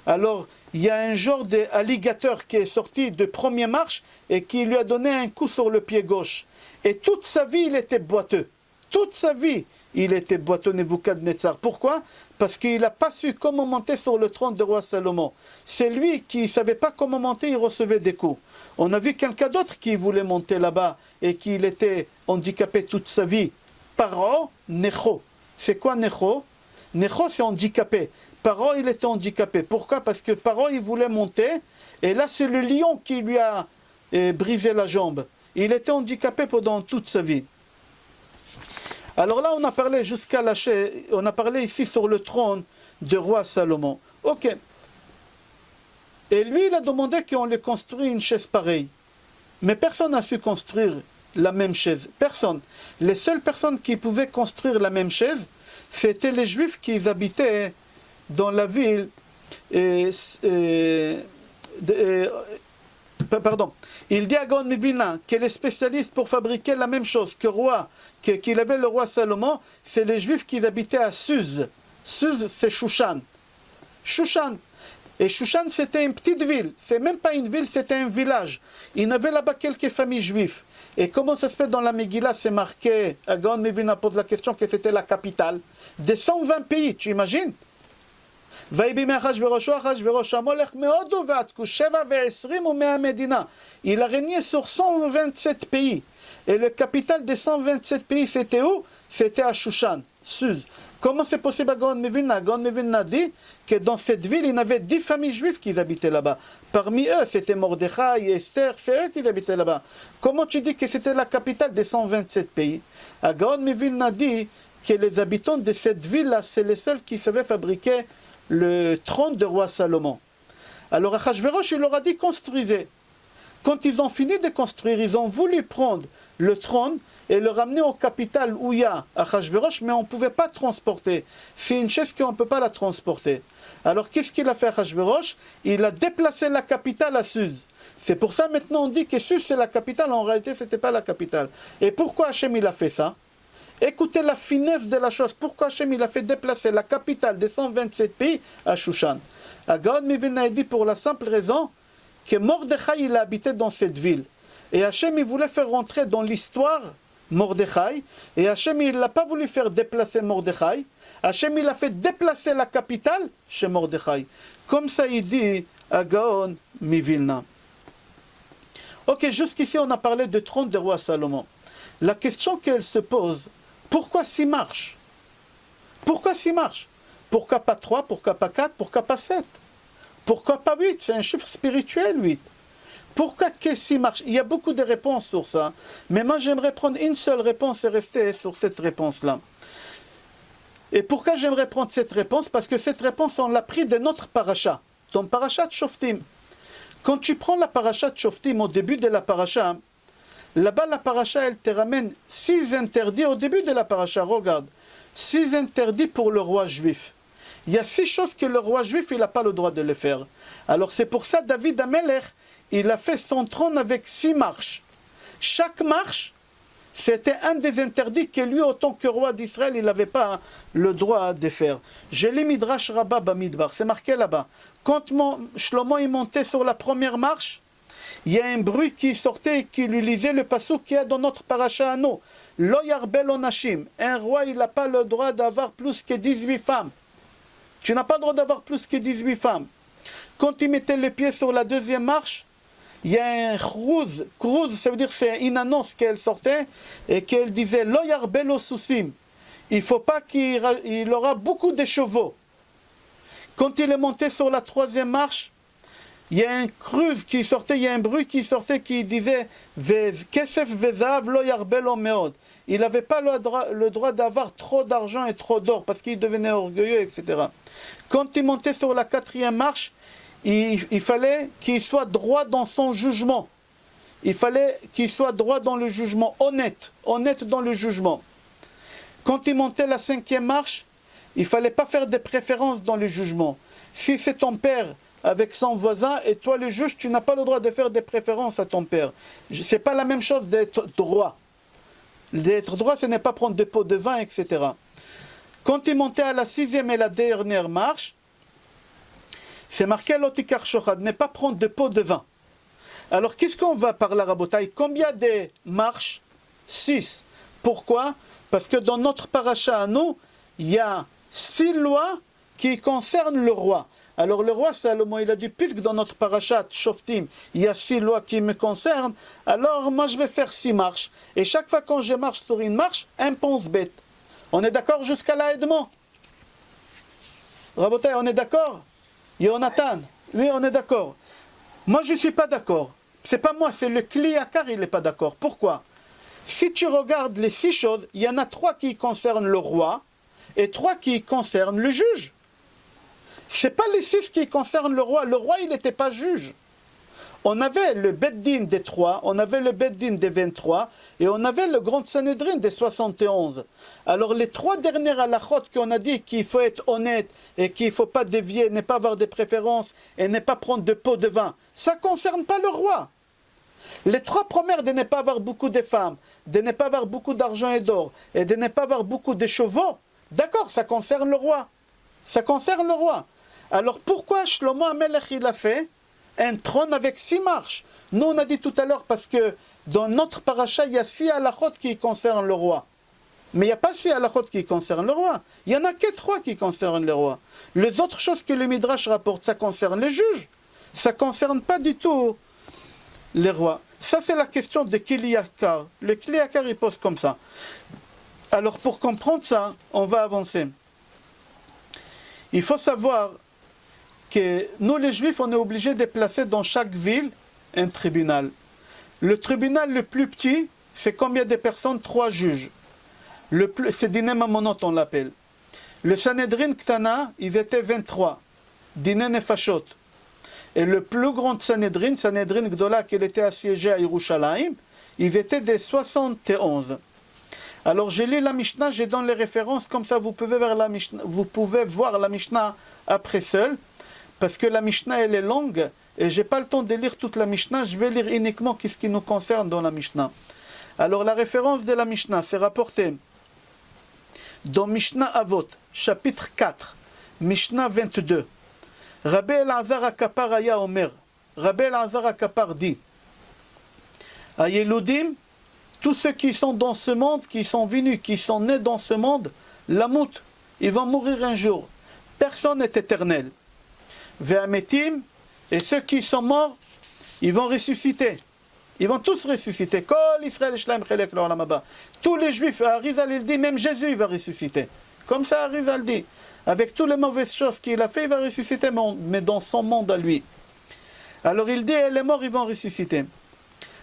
alors il y a un genre d'alligateur qui est sorti de première marche et qui lui a donné un coup sur le pied gauche. Et toute sa vie il était boiteux. Toute sa vie il était boiteux Nebuchadnezzar. Pourquoi? Parce qu'il n'a pas su comment monter sur le trône de roi Salomon. C'est lui qui ne savait pas comment monter, il recevait des coups. On a vu quelqu'un d'autre qui voulait monter là-bas et qui était handicapé toute sa vie. Paro Necho. C'est quoi Necho? Necho c'est handicapé. Paro il était handicapé. Pourquoi? Parce que Paro il voulait monter et là c'est le lion qui lui a brisé la jambe. Il était handicapé pendant toute sa vie. Alors là on a parlé jusqu'à la chaise, on a parlé ici sur le trône de roi Salomon. Ok. Et lui il a demandé qu'on lui construise une chaise pareille. Mais personne n'a su construire la même chaise. Personne. Les seules personnes qui pouvaient construire la même chaise, c'était les Juifs qui habitaient dans la ville. Pardon. Il dit à Gaon Mevilna que les spécialistes pour fabriquer la même chose qu'il avait le roi Salomon, c'est les Juifs qui habitaient à Suz. Suz, c'est Shushan. Shushan. Et Shushan, c'était une petite ville. C'est même pas une ville, c'était un village. Il y avait là-bas quelques familles juives. Et comment ça se fait dans la Megillah, c'est marqué, Gaon Mevilna pose la question que c'était la capitale des 120 pays, tu imagines? Il a régné sur 127 pays. Et la capitale des 127 pays, c'était où? C'était à Shushan, Suz. Comment c'est possible à Gaon Mevilna? Gaon Mevilna dit que dans cette ville, il y avait 10 familles juives qui habitaient là-bas. Parmi eux, c'était Mordechai, Esther, c'est eux qui habitaient là-bas. Comment tu dis que c'était la capitale des 127 pays? À Gaon Mevilna dit que les habitants de cette ville-là, c'est les seuls qui savaient fabriquer le trône de roi Salomon. Alors Achashverosh, il leur a dit construisez. Quand ils ont fini de construire, ils ont voulu prendre le trône et le ramener au capital où il y a Achashverosh, mais on ne pouvait pas transporter. C'est une chaise qu'on ne peut pas la transporter. Alors qu'est-ce qu'il a fait Achashverosh? Il a déplacé la capitale à Suz. C'est pour ça maintenant on dit que Suz c'est la capitale, en réalité ce n'était pas la capitale. Et pourquoi Hachem il a fait ça? Écoutez la finesse de la chose. Pourquoi Hachem il a fait déplacer la capitale des 127 pays à Shushan? À Gaon Mevilna dit pour la simple raison que Mordechai il a habité dans cette ville. Et Hachem il voulait faire rentrer dans l'histoire Mordechai. Et Hachem il n'a pas voulu faire déplacer Mordechai. Hachem il a fait déplacer la capitale chez Mordechai. Comme ça il dit à Gaon Mevilna. Ok, jusqu'ici on a parlé du trône de roi Salomon. La question qu'elle se pose, pourquoi 6 marches? Pourquoi 6 marches? Pourquoi pas 3? Pourquoi pas 4? Pourquoi pas 7? Pourquoi pas 8? C'est un chiffre spirituel, 8. Pourquoi que 6 marches? Il y a beaucoup de réponses sur ça. Mais moi, j'aimerais prendre une seule réponse et rester sur cette réponse-là. Et pourquoi j'aimerais prendre cette réponse? Parce que cette réponse, on l'a pris de notre paracha. Dans Parashat Shoftim. Quand tu prends la Parashat Shoftim au début de la paracha, là-bas, la paracha, elle te ramène 6 interdits au début de la paracha. Regarde, 6 interdits pour le roi juif. Il y a 6 choses que le roi juif, il n'a pas le droit de les faire. Alors c'est pour ça, David Amelech, il a fait son trône avec 6 marches. Chaque marche, c'était un des interdits que lui, autant que roi d'Israël, il n'avait pas le droit de faire. Je lis Midrash Rabbah Bamidbar, c'est marqué là-bas. Quand Shlomo est monté sur la première marche, il y a un bruit qui sortait et qui lui lisait le passouk qu'il y a dans notre paracha à nous. Lo yarbel onashim. Un roi, il n'a pas le droit d'avoir plus que 18 femmes. Tu n'as pas le droit d'avoir plus que 18 femmes. Quand il mettait le pied sur la deuxième marche, il y a un krouz. Krouz, ça veut dire que c'est une annonce qu'elle sortait et qu'elle disait Lo yarbel osusim. Il ne faut pas qu'il aura beaucoup de chevaux. Quand il est monté sur la troisième marche, il y a un cruz qui sortait, il y a un bruit qui sortait qui disait Kesef vezav lo yarbelo meod. Il n'avait pas le droit d'avoir trop d'argent et trop d'or parce qu'il devenait orgueilleux, etc. Quand il montait sur la quatrième marche, il fallait qu'il soit droit dans son jugement. Il fallait qu'il soit droit dans le jugement, honnête dans le jugement. Quand il montait la cinquième marche, il ne fallait pas faire des préférences dans le jugement. Si c'est ton père avec son voisin, et toi le juge, tu n'as pas le droit de faire des préférences à ton père. Ce n'est pas la même chose d'être droit. D'être droit, ce n'est pas prendre des pots de vin, etc. Quand il montait à la sixième et la dernière marche, c'est marqué l'otikar shochad, ne pas prendre de pots de vin. Alors qu'est-ce qu'on va par la rabotaille? Combien de marches? 6. Pourquoi? Parce que dans notre paracha à nous, il y a 6 lois qui concernent le roi. Alors le roi Salomon, il a dit, puisque dans notre parachat Shoftim, il y a 6 lois qui me concernent, alors moi je vais faire 6 marches. Et chaque fois quand je marche sur une marche, un ponce bête. On est d'accord jusqu'à là, Edmond? Rabotai, on est d'accord? Jonathan? Oui, on est d'accord. Moi je ne suis pas d'accord. C'est pas moi, c'est le Kliakar, il n'est pas d'accord. Pourquoi? Si tu regardes les 6 choses, il y en a 3 qui concernent le roi et 3 qui concernent le juge. Ce n'est pas les 6 qui concernent le roi. Le roi, il n'était pas juge. On avait le Beddin des 3, on avait le Beddin des 23, et on avait le Grand Sanhédrin des 71. Alors les 3 dernières halachot qu'on a dit qu'il faut être honnête, et qu'il ne faut pas dévier, ne pas avoir des préférences, et ne pas prendre de pot de vin, ça ne concerne pas le roi. Les 3 premières de ne pas avoir beaucoup de femmes, de ne pas avoir beaucoup d'argent et d'or, et de ne pas avoir beaucoup de chevaux, d'accord, ça concerne le roi. Ça concerne le roi. Alors pourquoi Shlomo HaMelech il a fait un trône avec 6 marches? Nous on a dit tout à l'heure parce que dans notre paracha il y a 6 halachot qui concernent le roi. Mais il n'y a pas 6 halachot qui concernent le roi. Il n'y en a que 3 qui concernent le roi. Les autres choses que le Midrash rapporte, ça concerne les juges. Ça ne concerne pas du tout les rois. Ça c'est la question de Kliakar. Le Kliakar il pose comme ça. Alors pour comprendre ça, on va avancer. Il faut savoir que nous les Juifs, on est obligés de placer dans chaque ville un tribunal. Le tribunal le plus petit, c'est combien de personnes? 3 juges. C'est Diné Mamonot, on l'appelle. Le Sanhédrin Ktana, ils étaient 23. Diné Nefashot. Et le plus grand Sanhédrin Gdola, qui était assiégé à Yerushalayim, ils étaient des 71. Alors je lis la Mishnah, je donne les références, comme ça vous pouvez voir la Mishnah après seul, parce que la Mishnah elle est longue, et je n'ai pas le temps de lire toute la Mishnah, je vais lire uniquement ce qui nous concerne dans la Mishnah. Alors la référence de la Mishnah, c'est rapporté dans Mishnah Avot, chapitre 4, Mishnah 22. Rabbi Elazar HaKapar aya omer, Rabbi Elazar HaKapar dit, Ayeludim, tous ceux qui sont dans ce monde, qui sont venus, qui sont nés dans ce monde, Lamout, ils vont mourir un jour. Personne n'est éternel. Ve'ametim, et ceux qui sont morts, ils vont ressusciter. Ils vont tous ressusciter. Kol Israël Shlaim Chelek L'Olam Haba. Tous les Juifs, Arizal il dit, même Jésus il va ressusciter. Comme ça Arizal dit. Avec toutes les mauvaises choses qu'il a fait, il va ressusciter, mais dans son monde à lui. Alors il dit, et les morts ils vont ressusciter.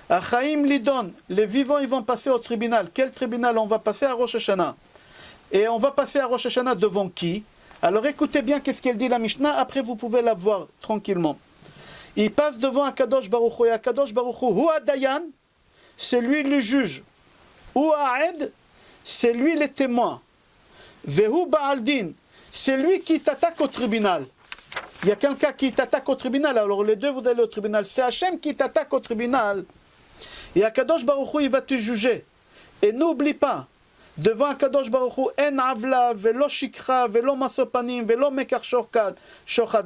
Achaim Lidon, les vivants ils vont passer au tribunal. Quel tribunal? On va passer à Rosh Hashanah. Et on va passer à Rosh Hashanah devant qui? Alors écoutez bien qu'est-ce qu'elle dit la Mishnah, après vous pouvez la voir tranquillement. Il passe devant Akadosh Baruch Hu, et Akadosh Baruch Hu, Hu Dayan, c'est lui le juge. Hu Aed, c'est lui le témoin. Vehu Baaldin, c'est lui qui t'attaque au tribunal. Il y a quelqu'un qui t'attaque au tribunal, alors les deux vous allez au tribunal. C'est Hachem qui t'attaque au tribunal. Et Akadosh Baruch Hu, il va te juger. Et n'oublie pas, devant Akadosh Baruch Hu, en avla, velo shikra, velo masopanim, velo mekar shochad,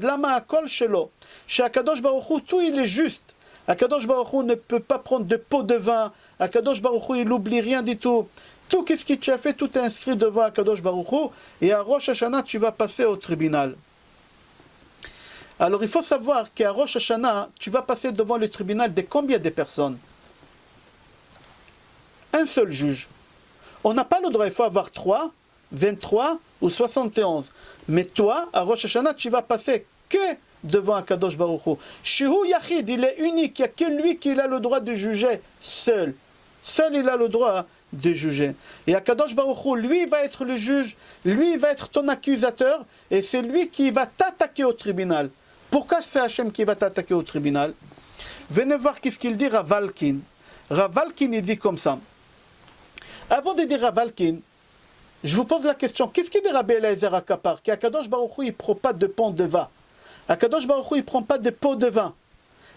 lama akol shelo. Chez Akadosh Baruch Hu, tout il est juste. Akadosh Baruch Hu ne peut pas prendre de pot de vin. Akadosh Baruch Hu, il n'oublie rien du tout. Tout ce que tu as fait, tout est inscrit devant Akadosh Baruch Hu. Et à Rosh Hashanah, tu vas passer au tribunal. Alors il faut savoir qu'à Rosh Hashanah, tu vas passer devant le tribunal de combien de personnes? Un seul juge. On n'a pas le droit, il faut avoir 3, 23 ou 71. Mais toi, à Rosh Hashanah, tu vas passer que devant Akadosh Baruch Hu. Shehu Yachid, il est unique, il n'y a que lui qui a le droit de juger seul. Seul il a le droit de juger. Et Akadosh Baruch Hu, lui va être le juge, lui va être ton accusateur, et c'est lui qui va t'attaquer au tribunal. Pourquoi c'est Hachem qui va t'attaquer au tribunal? Venez voir qu'est-ce qu'il dit Rav Valkin. Rav Valkin, il dit comme ça. Avant de dire Rav Valkin, je vous pose la question, qu'est-ce qu'il dit Rabbi Eliezer Akapar? Qu'Akadosh Baruch Hu, il ne prend pas de pot de vin. Akadosh Baruch Hu, il ne prend pas de pot de vin.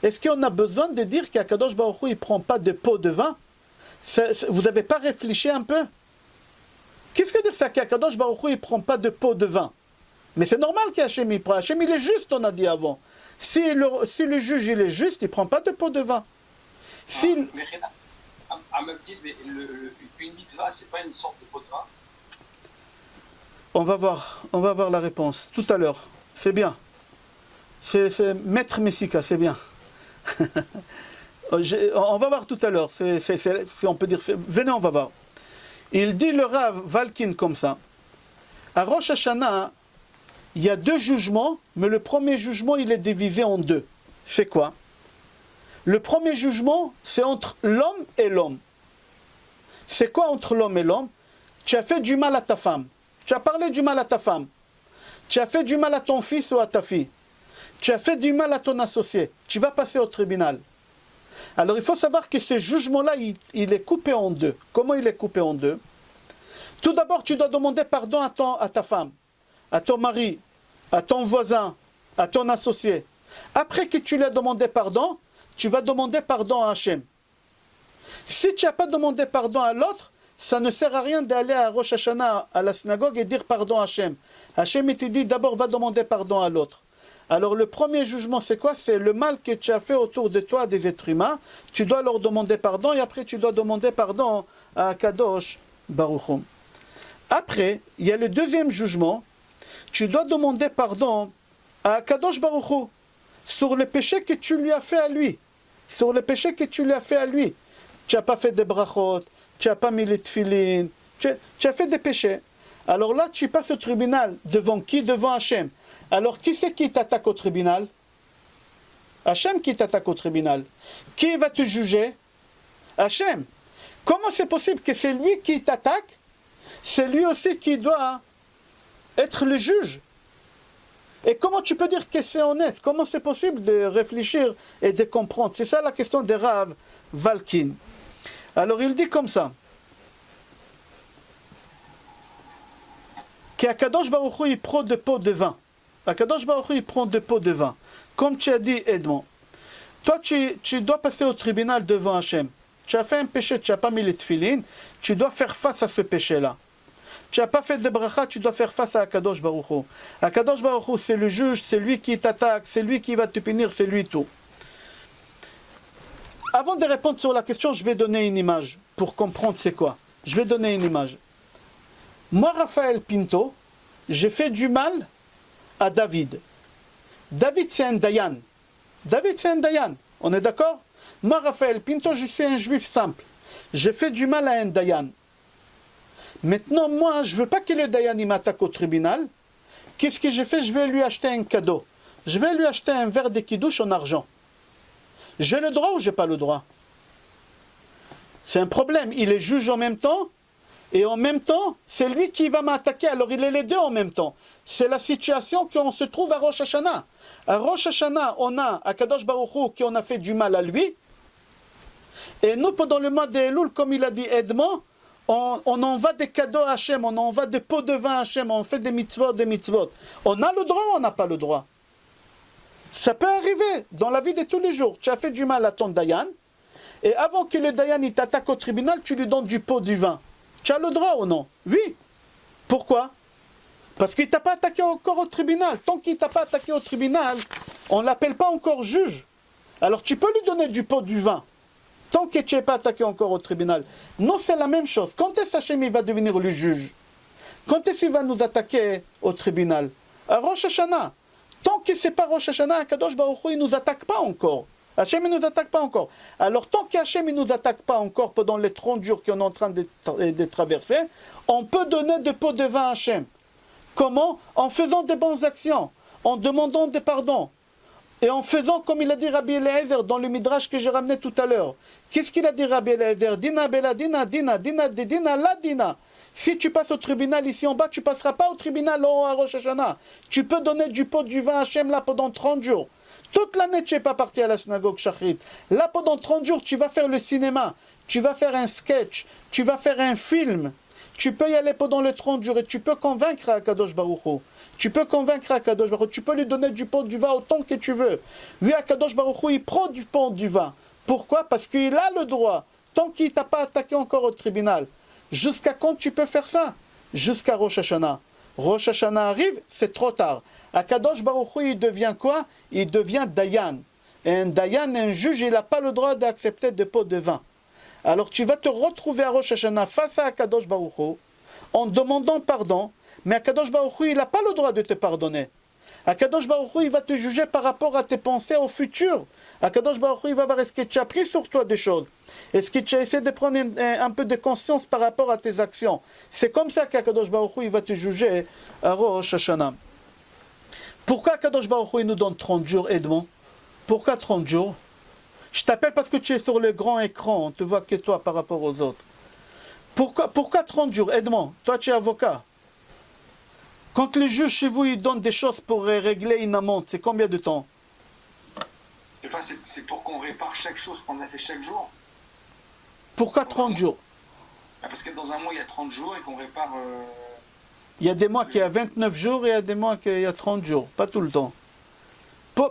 Est-ce qu'on a besoin de dire qu'Akadosh Baruch Hu, il ne prend pas de pot de vin? Vous n'avez pas réfléchi un peu? Qu'est-ce que dire ça qu'Akadosh Baruch Hu, il ne prend pas de pot de vin? Mais c'est normal qu'Hachem il prend. Hachem il est juste, on a dit avant. Si le juge il est juste, il ne prend pas de pot de vin. Si... Mais Amabdi, une mitzvah, c'est pas une sorte de pot de vin? On va voir la réponse tout à l'heure. C'est bien. C'est Maître Messika, c'est bien. On va voir tout à l'heure. Si on peut dire. Venez, on va voir. Il dit le Rav Valkin comme ça. À Rosh Hashanah, il y a 2 jugements, mais le premier jugement, il est divisé en 2. C'est quoi? Le premier jugement, c'est entre l'homme et l'homme. C'est quoi entre l'homme et l'homme? Tu as fait du mal à ta femme. Tu as parlé du mal à ta femme. Tu as fait du mal à ton fils ou à ta fille. Tu as fait du mal à ton associé. Tu vas passer au tribunal. Alors il faut savoir que ce jugement-là, il est coupé en 2. Comment il est coupé en 2? Tout d'abord, tu dois demander pardon à ta femme, à ton mari, à ton voisin, à ton associé. Après que tu lui as demandé pardon, tu vas demander pardon à Hachem. Si tu n'as pas demandé pardon à l'autre, ça ne sert à rien d'aller à Rosh Hashanah, à la synagogue, et dire pardon à Hachem. Hachem, il te dit d'abord, va demander pardon à l'autre. Alors le premier jugement, c'est quoi? C'est le mal que tu as fait autour de toi des êtres humains. Tu dois leur demander pardon, et après tu dois demander pardon à Kadosh Baruch Hu. Après, il y a le deuxième jugement. Tu dois demander pardon à Kadosh Baruch Hu sur le péché que tu lui as fait à lui. Sur le péché que tu lui as fait à lui. Tu n'as pas fait de brachot, tu n'as pas mis les tefilin, tu as fait des péchés. Alors là, tu passes au tribunal. Devant qui? Devant Hachem. Alors qui c'est qui t'attaque au tribunal? Hachem qui t'attaque au tribunal. Qui va te juger? Hachem. Comment c'est possible que c'est lui qui t'attaque? C'est lui aussi qui doit être le juge. Et comment tu peux dire que c'est honnête? Comment c'est possible de réfléchir et de comprendre? C'est ça la question de Rav Valkin. Alors il dit comme ça. Qu'Akadosh Baruch Hu, il prend de pots de vin. Akadosh Baruch Hu, il prend de pots de vin. Comme tu as dit, Edmond. Toi, tu dois passer au tribunal devant Hachem. Tu as fait un péché, tu n'as pas mis les tefilin, tu dois faire face à ce péché-là. Tu n'as pas fait de bracha, tu dois faire face à Akadosh Baruch Hu. Akadosh Baruch Hu, c'est le juge, c'est lui qui t'attaque, c'est lui qui va te punir, c'est lui tout. Avant de répondre sur la question, je vais donner une image pour comprendre c'est quoi. Je vais donner une image. Moi, Raphaël Pinto, j'ai fait du mal à David. David, c'est un Dayan. David, c'est un Dayan. On est d'accord? Moi, Raphaël Pinto, je suis un juif simple. J'ai fait du mal à un Dayan. Maintenant, moi, je ne veux pas que le Dayan m'attaque au tribunal. Qu'est-ce que j'ai fait? Je vais lui acheter un cadeau. Je vais lui acheter un verre de kidouche en argent. J'ai le droit ou je n'ai pas le droit? C'est un problème. Il est juge en même temps. Et en même temps, c'est lui qui va m'attaquer. Alors il est les deux en même temps. C'est la situation qu'on se trouve à Rosh Hashanah. À Rosh Hashanah, on a Akadosh Baruch Hu qui on a fait du mal à lui. Et nous, pendant le mois d'Elul, comme il a dit Edmond, on envoie des cadeaux à Hachem, on envoie des pots de vin à Hachem, on fait des mitzvot, des mitzvot. On a le droit ou on n'a pas le droit? Ça peut arriver dans la vie de tous les jours. Tu as fait du mal à ton Dayan. Et avant que le Dayan il t'attaque au tribunal, tu lui donnes du pot du vin. Tu as le droit ou non? Oui. Pourquoi? Parce qu'il ne t'a pas attaqué encore au tribunal. Tant qu'il ne t'a pas attaqué au tribunal, on ne l'appelle pas encore juge. Alors tu peux lui donner du pot du vin, tant que tu n'es pas attaqué encore au tribunal. Non, c'est la même chose. Quand est-ce Hachem il va devenir le juge? Quand est-ce qu'il va nous attaquer au tribunal? À Rosh Hashanah. Tant que ce n'est pas Rosh Hashanah, Akadosh Baruch Hu, il ne nous attaque pas encore. Hachem ne nous attaque pas encore. Alors tant qu'Hachem ne nous attaque pas encore pendant les 30 jours qu'on est en train de traverser, on peut donner des pots de vin à Hachem. Comment? En faisant des bonnes actions, en demandant des pardons. Et en faisant comme il a dit Rabbi Eliezer dans le Midrash que j'ai ramené tout à l'heure. Qu'est-ce qu'il a dit Rabbi Eliezer? Dina bela dina, dina, dina, dina, la dina. Si tu passes au tribunal ici en bas, tu ne passeras pas au tribunal en haut à Rosh Hashanah. Tu peux donner du pot du vin à Hachem là pendant 30 jours. Toute l'année, tu n'es pas parti à la synagogue Shachrit. Là, pendant 30 jours, tu vas faire le cinéma. Tu vas faire un sketch. Tu vas faire un film. Tu peux y aller pendant les 30 jours et tu peux convaincre Akadosh Baruch Hu. Tu peux convaincre Akadosh Baruch Hu. Tu peux lui donner du pot du vin autant que tu veux. Lui, Akadosh Baruch Hu, il prend du pot du vin. Pourquoi? Parce qu'il a le droit. Tant qu'il ne t'a pas attaqué encore au tribunal. Jusqu'à quand tu peux faire ça? Jusqu'à Rosh Hashanah. Rosh Hashanah arrive, c'est trop tard. Akadosh Baruch Hu, il devient quoi? Il devient Dayan. Et un Dayan, un juge, il n'a pas le droit d'accepter de pot de vin. Alors tu vas te retrouver à Rosh Hashanah face à Akadosh Baruch Hu, en demandant pardon, mais Akadosh Baruch Hu, il n'a pas le droit de te pardonner. Akadosh Baruch Hu, il va te juger par rapport à tes pensées au futur. Akadosh Baruch Hu, il va voir est-ce que tu as pris sur toi des choses. Est-ce que tu as essayé de prendre un peu de conscience par rapport à tes actions. C'est comme ça qu'Akadosh Baruch Hu, il va te juger à Rosh Hashanah. Pourquoi Akadosh Baruch Hu, il nous donne 30 jours, Edmond? Pourquoi 30 jours? Je t'appelle parce que tu es sur le grand écran, on ne te voit que toi par rapport aux autres. Pourquoi 30 jours? Edmond, toi tu es avocat. Quand le juge chez vous, il donne des choses pour régler une amende, c'est combien de temps? C'est pour qu'on répare chaque chose qu'on a fait chaque jour. Pourquoi 30 jours? Parce que dans un mois, il y a 30 jours et qu'on répare... Il y a des mois qui y a 29 jours et il y a des mois qui y a 30 jours, pas tout le temps.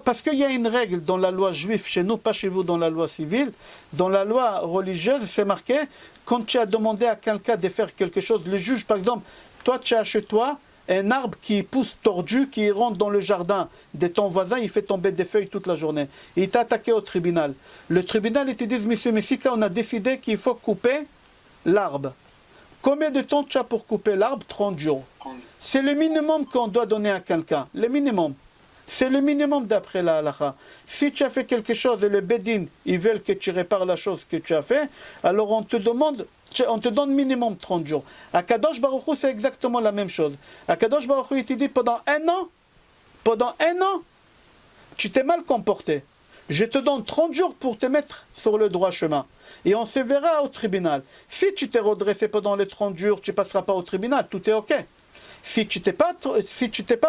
Parce qu'il y a une règle dans la loi juive chez nous, pas chez vous dans la loi civile. Dans la loi religieuse, c'est marqué, quand tu as demandé à quelqu'un de faire quelque chose, le juge, par exemple, toi tu as chez toi un arbre qui pousse tordu, qui rentre dans le jardin de ton voisin, il fait tomber des feuilles toute la journée. Et il t'a attaqué au tribunal. Le tribunal, il te dit, monsieur Messika, on a décidé qu'il faut couper l'arbre. Combien de temps tu as pour couper l'arbre? 30 jours. C'est le minimum qu'on doit donner à quelqu'un. Le minimum. C'est le minimum d'après la halakha. Si tu as fait quelque chose et le Bedin, ils veulent que tu répares la chose que tu as fait, alors on te donne minimum 30 jours. À Kadosh Baruch Hu, c'est exactement la même chose. À Kadosh Baruch Hu, il te dit pendant un an, tu t'es mal comporté. Je te donne 30 jours pour te mettre sur le droit chemin. Et on se verra au tribunal. Si tu t'es redressé pendant les 30 jours, tu ne passeras pas au tribunal, tout est OK. Si tu t'es pas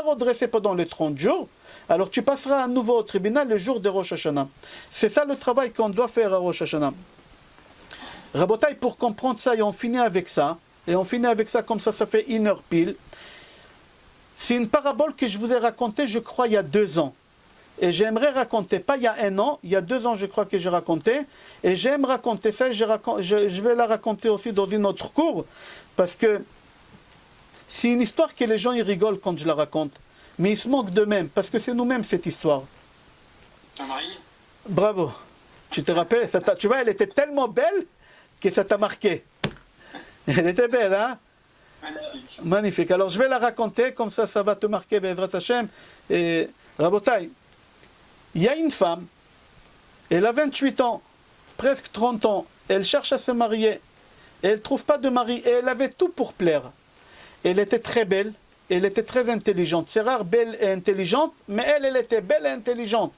redressé pendant les 30 jours, alors tu passeras à nouveau au tribunal le jour de Rosh Hashanah. C'est ça le travail qu'on doit faire à Rosh Hashanah. Rabotai, pour comprendre ça, et on finit avec ça, comme ça fait 1 heure pile. C'est une parabole que je vous ai racontée, je crois, il y a 2 ans. Et j'aimerais raconter, pas il y a 1 an, il y a 2 ans, je crois que j'ai raconté. Et j'aime raconter ça, je vais la raconter aussi dans une autre cour, parce que c'est une histoire que les gens ils rigolent quand je la raconte. Mais ils se moquent d'eux-mêmes, parce que c'est nous-mêmes cette histoire. Ta mariée? Bravo. Tu te rappelles, tu vois, elle était tellement belle que ça t'a marqué. Elle était belle, hein? Magnifique. Magnifique. Alors je vais la raconter, comme ça va te marquer, Be'ezrat Hashem. Et Rabotai, il y a une femme, elle a 28 ans, presque 30 ans, elle cherche à se marier, et elle ne trouve pas de mari, et elle avait tout pour plaire. Elle était très belle, elle était très intelligente. C'est rare, belle et intelligente, mais elle était belle et intelligente.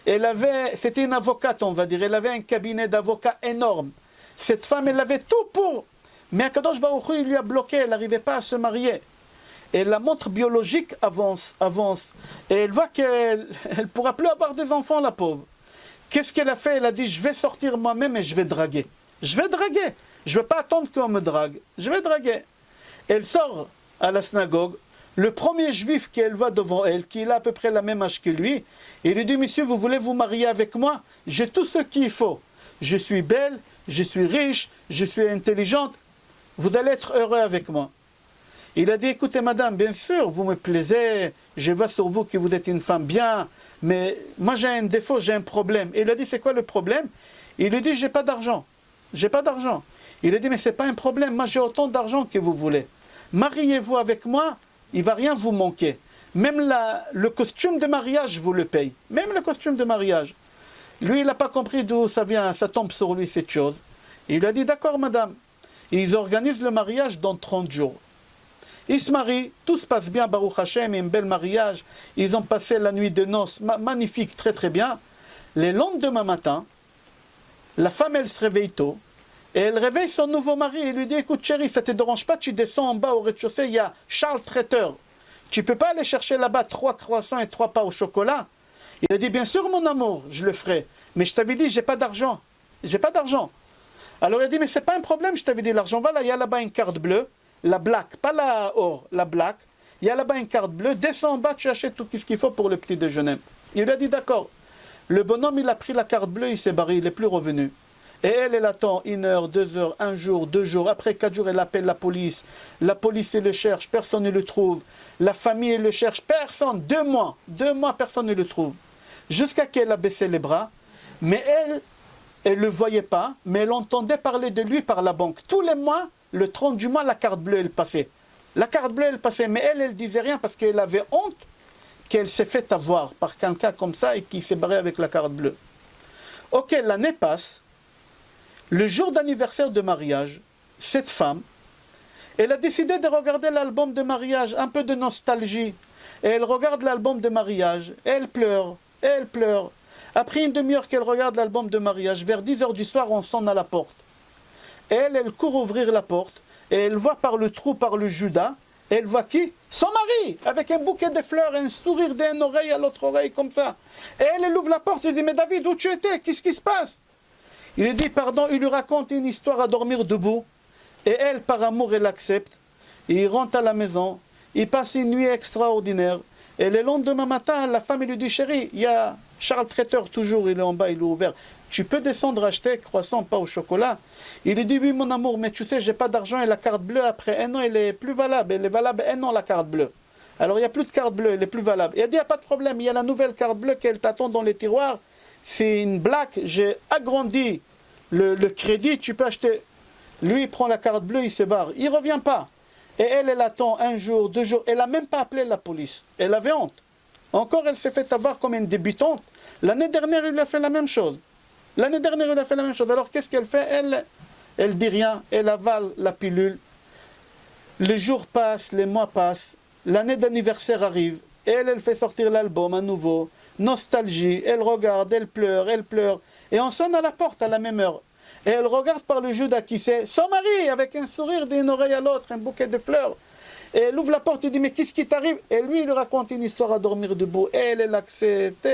C'était une avocate, on va dire, elle avait un cabinet d'avocats énorme. Cette femme, elle avait tout pour. Mais Akadosh Baruch Hu, il lui a bloqué, elle n'arrivait pas à se marier. Et la montre biologique avance. Et elle voit qu'elle ne pourra plus avoir des enfants, la pauvre. Qu'est-ce qu'elle a fait? Elle a dit, je vais sortir moi-même et je vais draguer. Je vais draguer. Je ne vais pas attendre qu'on me drague. Je vais draguer. Elle sort à la synagogue. Le premier juif qu'elle voit devant elle, qui a à peu près la même âge que lui, il lui dit, monsieur, vous voulez vous marier avec moi? J'ai tout ce qu'il faut. Je suis belle, je suis riche, je suis intelligente. Vous allez être heureux avec moi. Il a dit, écoutez madame, bien sûr, vous me plaisez, je vois sur vous que vous êtes une femme bien, mais moi j'ai un défaut, j'ai un problème. Et il a dit, c'est quoi le problème? Il lui dit, j'ai pas d'argent. J'ai pas d'argent. Il a dit, mais c'est pas un problème, moi j'ai autant d'argent que vous voulez. Mariez-vous avec moi, il va rien vous manquer. Même le costume de mariage, je vous le paye. Même le costume de mariage. Lui, il n'a pas compris d'où ça vient, ça tombe sur lui cette chose. Il lui a dit, d'accord madame. Ils organisent le mariage dans 30 jours. Ils se marient, tout se passe bien, Baruch Hashem, un bel mariage. Ils ont passé la nuit de noces, magnifique, très très bien. Le lendemain matin, la femme, elle se réveille tôt. Et elle réveille son nouveau mari et lui dit, écoute chérie, ça ne te dérange pas, tu descends en bas au rez-de-chaussée, il y a Charles Traiteur. Tu ne peux pas aller chercher là-bas 3 croissants et 3 pains au chocolat? Il a dit, bien sûr mon amour, je le ferai. Mais je t'avais dit, j'ai pas d'argent. J'ai pas d'argent. Alors il a dit, mais c'est pas un problème, je t'avais dit, l'argent, voilà, il y a là-bas une carte bleue, la black, pas la or, la black. Il y a là-bas une carte bleue, descends en bas, tu achètes tout ce qu'il faut pour le petit déjeuner. Il lui a dit, d'accord. Le bonhomme, il a pris la carte bleue, il s'est barré, il n'est plus revenu. Et elle attend 1 heure, 2 heures, 1 jour, 2 jours. Après 4 jours, elle appelle la police. La police, elle le cherche, personne ne le trouve. La famille, elle le cherche, personne. 2 mois, 2 mois, personne ne le trouve. Jusqu'à qu'elle a baissé les bras. Mais elle ne le voyait pas, mais elle entendait parler de lui par la banque. Tous les mois, le 30 du mois, la carte bleue, elle passait. La carte bleue, elle passait, mais elle disait rien parce qu'elle avait honte qu'elle s'est fait avoir par quelqu'un comme ça et qui s'est barré avec la carte bleue. Ok, l'année passe. Le jour d'anniversaire de mariage, cette femme, elle a décidé de regarder l'album de mariage, un peu de nostalgie. Et elle regarde l'album de mariage, et elle pleure, et elle pleure. Après une demi-heure qu'elle regarde l'album de mariage, vers 10 heures du soir, on sonne à la porte. Et elle court ouvrir la porte, et elle voit par le trou, par le Judas, et elle voit qui? Son mari, avec un bouquet de fleurs, et un sourire d'une oreille à l'autre oreille, comme ça. Et elle ouvre la porte, elle dit, mais David, où tu étais? Qu'est-ce qui se passe? Il lui dit pardon, il lui raconte une histoire à dormir debout. Et elle, par amour, elle accepte. Il rentre à la maison, il passe une nuit extraordinaire. Et le lendemain matin, la femme lui dit, chérie, il y a Charles Traiteur, toujours, il est en bas, il est ouvert. Tu peux descendre acheter croissant, pas au chocolat? Il lui dit, oui mon amour, mais tu sais, j'ai pas d'argent et la carte bleue, après 1 an, elle est plus valable. Elle est valable 1 an, la carte bleue. Alors il n'y a plus de carte bleue, elle est plus valable. Il a dit, il n'y a pas de problème, il y a la nouvelle carte bleue qu'elle t'attend dans les tiroirs. C'est une blague, j'ai agrandi le crédit, tu peux acheter. Lui, il prend la carte bleue, il se barre. Il ne revient pas. Et elle attend 1 jour, 2 jours. Elle n'a même pas appelé la police. Elle avait honte. Encore, elle s'est fait avoir comme une débutante. L'année dernière, il lui a fait la même chose. L'année dernière, il a fait la même chose. Alors, qu'est-ce qu'elle fait? Elle dit rien. Elle avale la pilule. Les jours passent, les mois passent. L'année d'anniversaire arrive. Elle fait sortir l'album à nouveau. Nostalgie. Elle regarde, elle pleure, elle pleure. Et on sonne à la porte à la même heure. Et elle regarde par le Judas qui c'est son mari, avec un sourire d'une oreille à l'autre, un bouquet de fleurs. Et elle ouvre la porte et dit, mais qu'est-ce qui t'arrive? Et lui, il lui raconte une histoire à dormir debout. Elle accepte.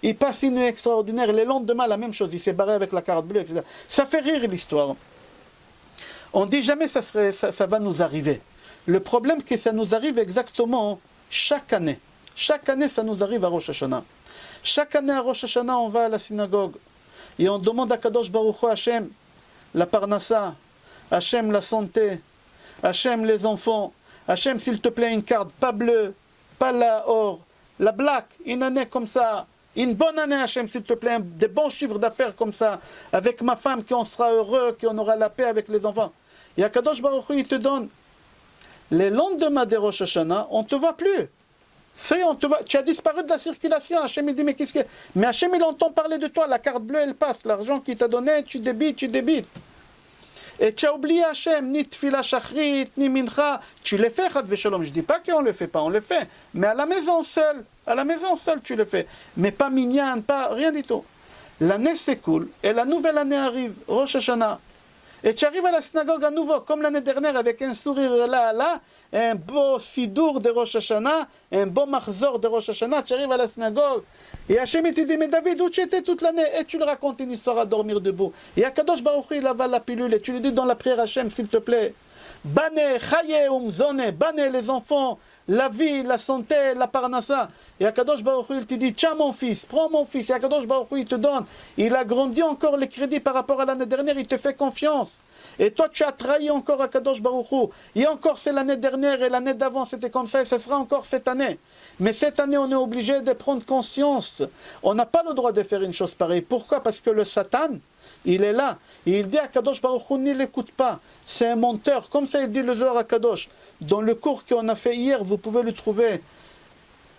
Il passe une nuit extraordinaire. Le lendemain, la même chose. Il s'est barré avec la carte bleue, etc. Ça fait rire l'histoire. On dit jamais ça va nous arriver. Le problème, c'est que ça nous arrive exactement chaque année. Chaque année, ça nous arrive à Rosh Hashanah. Chaque année à Rosh Hashanah, on va à la synagogue. Et on demande à Kadosh Baruch Hu, Hachem, la parnassa, Hachem, la santé, Hachem, les enfants, Hachem, s'il te plaît, une carte, pas bleue, pas la or, la black, une année comme ça, une bonne année, Hachem, s'il te plaît, des bons chiffres d'affaires comme ça, avec ma femme, qu'on sera heureux, qu'on aura la paix avec les enfants. Et à Kadosh Baruch Hu, il te donne. Les lendemains de Rosh Hashanah, on ne te voit plus. Tu as disparu de la circulation. Hachem il dit, mais qu'est-ce que... Mais Hachem il entend parler de toi, la carte bleue elle passe, l'argent qu'il t'a donné, tu débites. Et tu as oublié Hachem, ni tfila shachrit, ni mincha, tu les fais, chad v'shalom. Je ne dis pas qu'on ne le fait pas, on le fait. Mais à la maison seule tu le fais. Mais pas minyan, pas rien du tout. L'année s'écoule et la nouvelle année arrive, Rosh Hashanah. Et tu arrives à la synagogue à nouveau, comme l'année dernière, avec un sourire là, un beau sidour de Rosh Hashanah, un beau marzor de Rosh Hashanah, tu arrives à la synagogue, et Hachem il te dit, mais David, où tu étais toute l'année? Et tu lui racontes une histoire à dormir debout. Et Akadosh Baruch Hu, il avale la pilule, et tu lui dis dans la prière, Hachem, s'il te plaît, Bane, chaye, umzone, bane, les enfants, la vie, la santé, la parnassa. Et Akadosh Baruch Hu, il te dit, tiens mon fils, prends mon fils. Et Akadosh Baruch Hu, il te donne. Il a grandi encore les crédits par rapport à l'année dernière, il te fait confiance. Et toi, tu as trahi encore Akadosh Baruch Hu. Et encore, c'est l'année dernière et l'année d'avant, c'était comme ça et ce sera encore cette année. Mais cette année, on est obligé de prendre conscience. On n'a pas le droit de faire une chose pareille. Pourquoi? Parce que le Satan, il est là. Et il dit à Kadosh Baruch Hu, ne l'écoute pas. C'est un menteur. Comme ça, il dit le Zohar à Kadosh. Dans le cours qu'on a fait hier, vous pouvez le trouver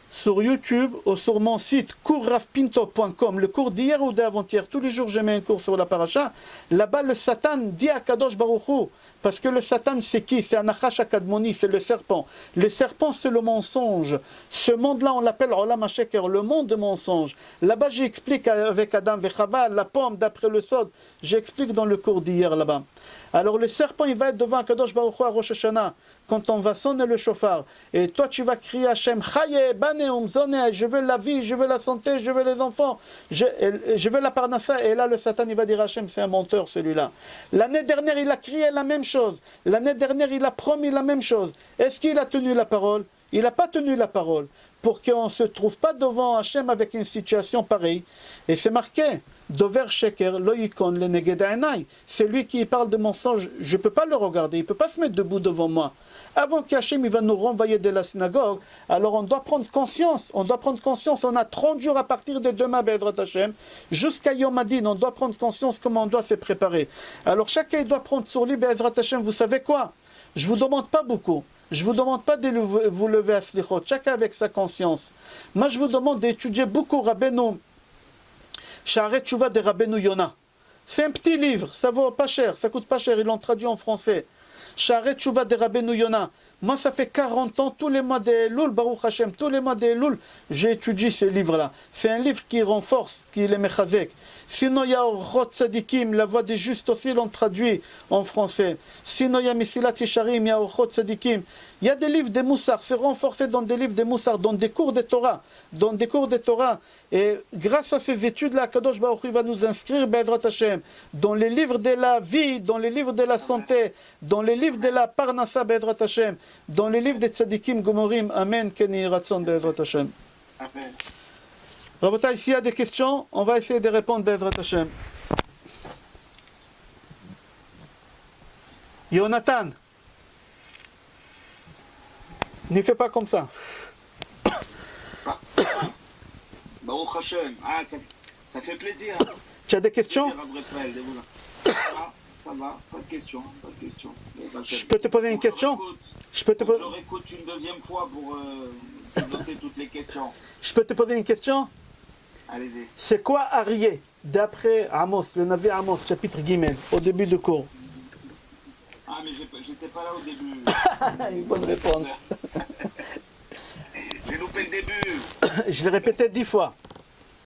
sur YouTube ou sur mon site courravpinto.com. Le cours d'hier ou d'avant-hier. Tous les jours, je mets un cours sur la paracha. Là-bas, le Satan dit à Kadosh Baruch Hu, parce que le Satan, c'est qui? C'est Anachash Akadmoni, c'est le serpent. Le serpent, c'est le mensonge. Ce monde-là, on l'appelle Olam HaSheker, le monde de mensonge. Là-bas, j'explique avec Adam Vechava, la pomme d'après le Sod. J'explique dans le cours d'hier là-bas. Alors le serpent, il va être devant Kadosh Baruch Hu à Rosh Hashanah, quand on va sonner le chauffard. Et toi, tu vas crier Hachem, Chaye, Bane, Umzone, je veux la vie, je veux la santé, je veux les enfants, je veux la parnassa. Et là, le Satan, il va dire Hachem, c'est un menteur celui-là. L'année dernière, il a crié la même chose. L'année dernière, il a promis la même chose. Est-ce qu'il a tenu la parole? Il n'a pas tenu la parole. Pour qu'on ne se trouve pas devant Hachem avec une situation pareille. Et c'est marqué. Dover Sheker, Loïkon, le Negeda'enai. C'est lui qui parle de mensonge. Je ne peux pas le regarder. Il ne peut pas se mettre debout devant moi. Avant qu'Hachem il va nous renvoyer de la synagogue, alors on doit prendre conscience. On doit prendre conscience. On a 30 jours à partir de demain, Be'ezrat Hachem, jusqu'à Yom Hadin. On doit prendre conscience comment on doit se préparer. Alors chacun doit prendre sur lui, Be'ezrat Hachem. Vous savez quoi? Je ne vous demande pas beaucoup. Je ne vous demande pas de vous lever à Slichot. Chacun avec sa conscience. Moi, je vous demande d'étudier beaucoup Rabbeinu. Sha'arei Tshuva de Rabbeinu Yona. C'est un petit livre, ça vaut pas cher, ça coûte pas cher, ils l'ont traduit en français. Sha'arei Tshuva de Rabbeinu Yona. Moi, ça fait 40 ans, tous les mois de Elul, Baruch Hashem, tous les mois de Elul, j'ai étudié ce livre-là. C'est un livre qui renforce, qui est mechazek. Sinon, il y a Orchot Tzadikim, la voix des justes aussi l'ont traduit en français. Sinon, il y a Mesilat Yesharim, il y a Orchot Tzadikim. Il y a des livres de Moussar, c'est renforcé dans des livres de Moussar, dans des cours de Torah. Dans des cours de Torah. Et grâce à ces études-là, Kadosh Baruch Hu va nous inscrire, Be'ezrat Hashem, dans les livres de la vie, dans les livres de la santé, dans les livres de la Parnassa, Be'ezrat Hashem, dans les livres des Tzadikim Gomorim. Amen, Keni Ratson, Be'ezrat Hashem. Amen. Rabotai, s'il y a des questions, on va essayer de répondre, Be'ezrat Hashem. Jonathan, n'y fais pas comme ça. Baruch Hashem. Ah, ça fait plaisir. Tu as des questions? Ça va, pas de questions, pas de questions. Je peux te poser une question? Je peux te poser... Je réécoute une deuxième fois pour noter toutes les questions. Je peux te poser une question? Allez-y. C'est quoi Arié, d'après Amos, le Navi Amos, chapitre Gimel, au début du cours? Ah, mais j'étais pas là au début. Une bonne réponse. J'ai loupé le début. Je l'ai répété 10 fois.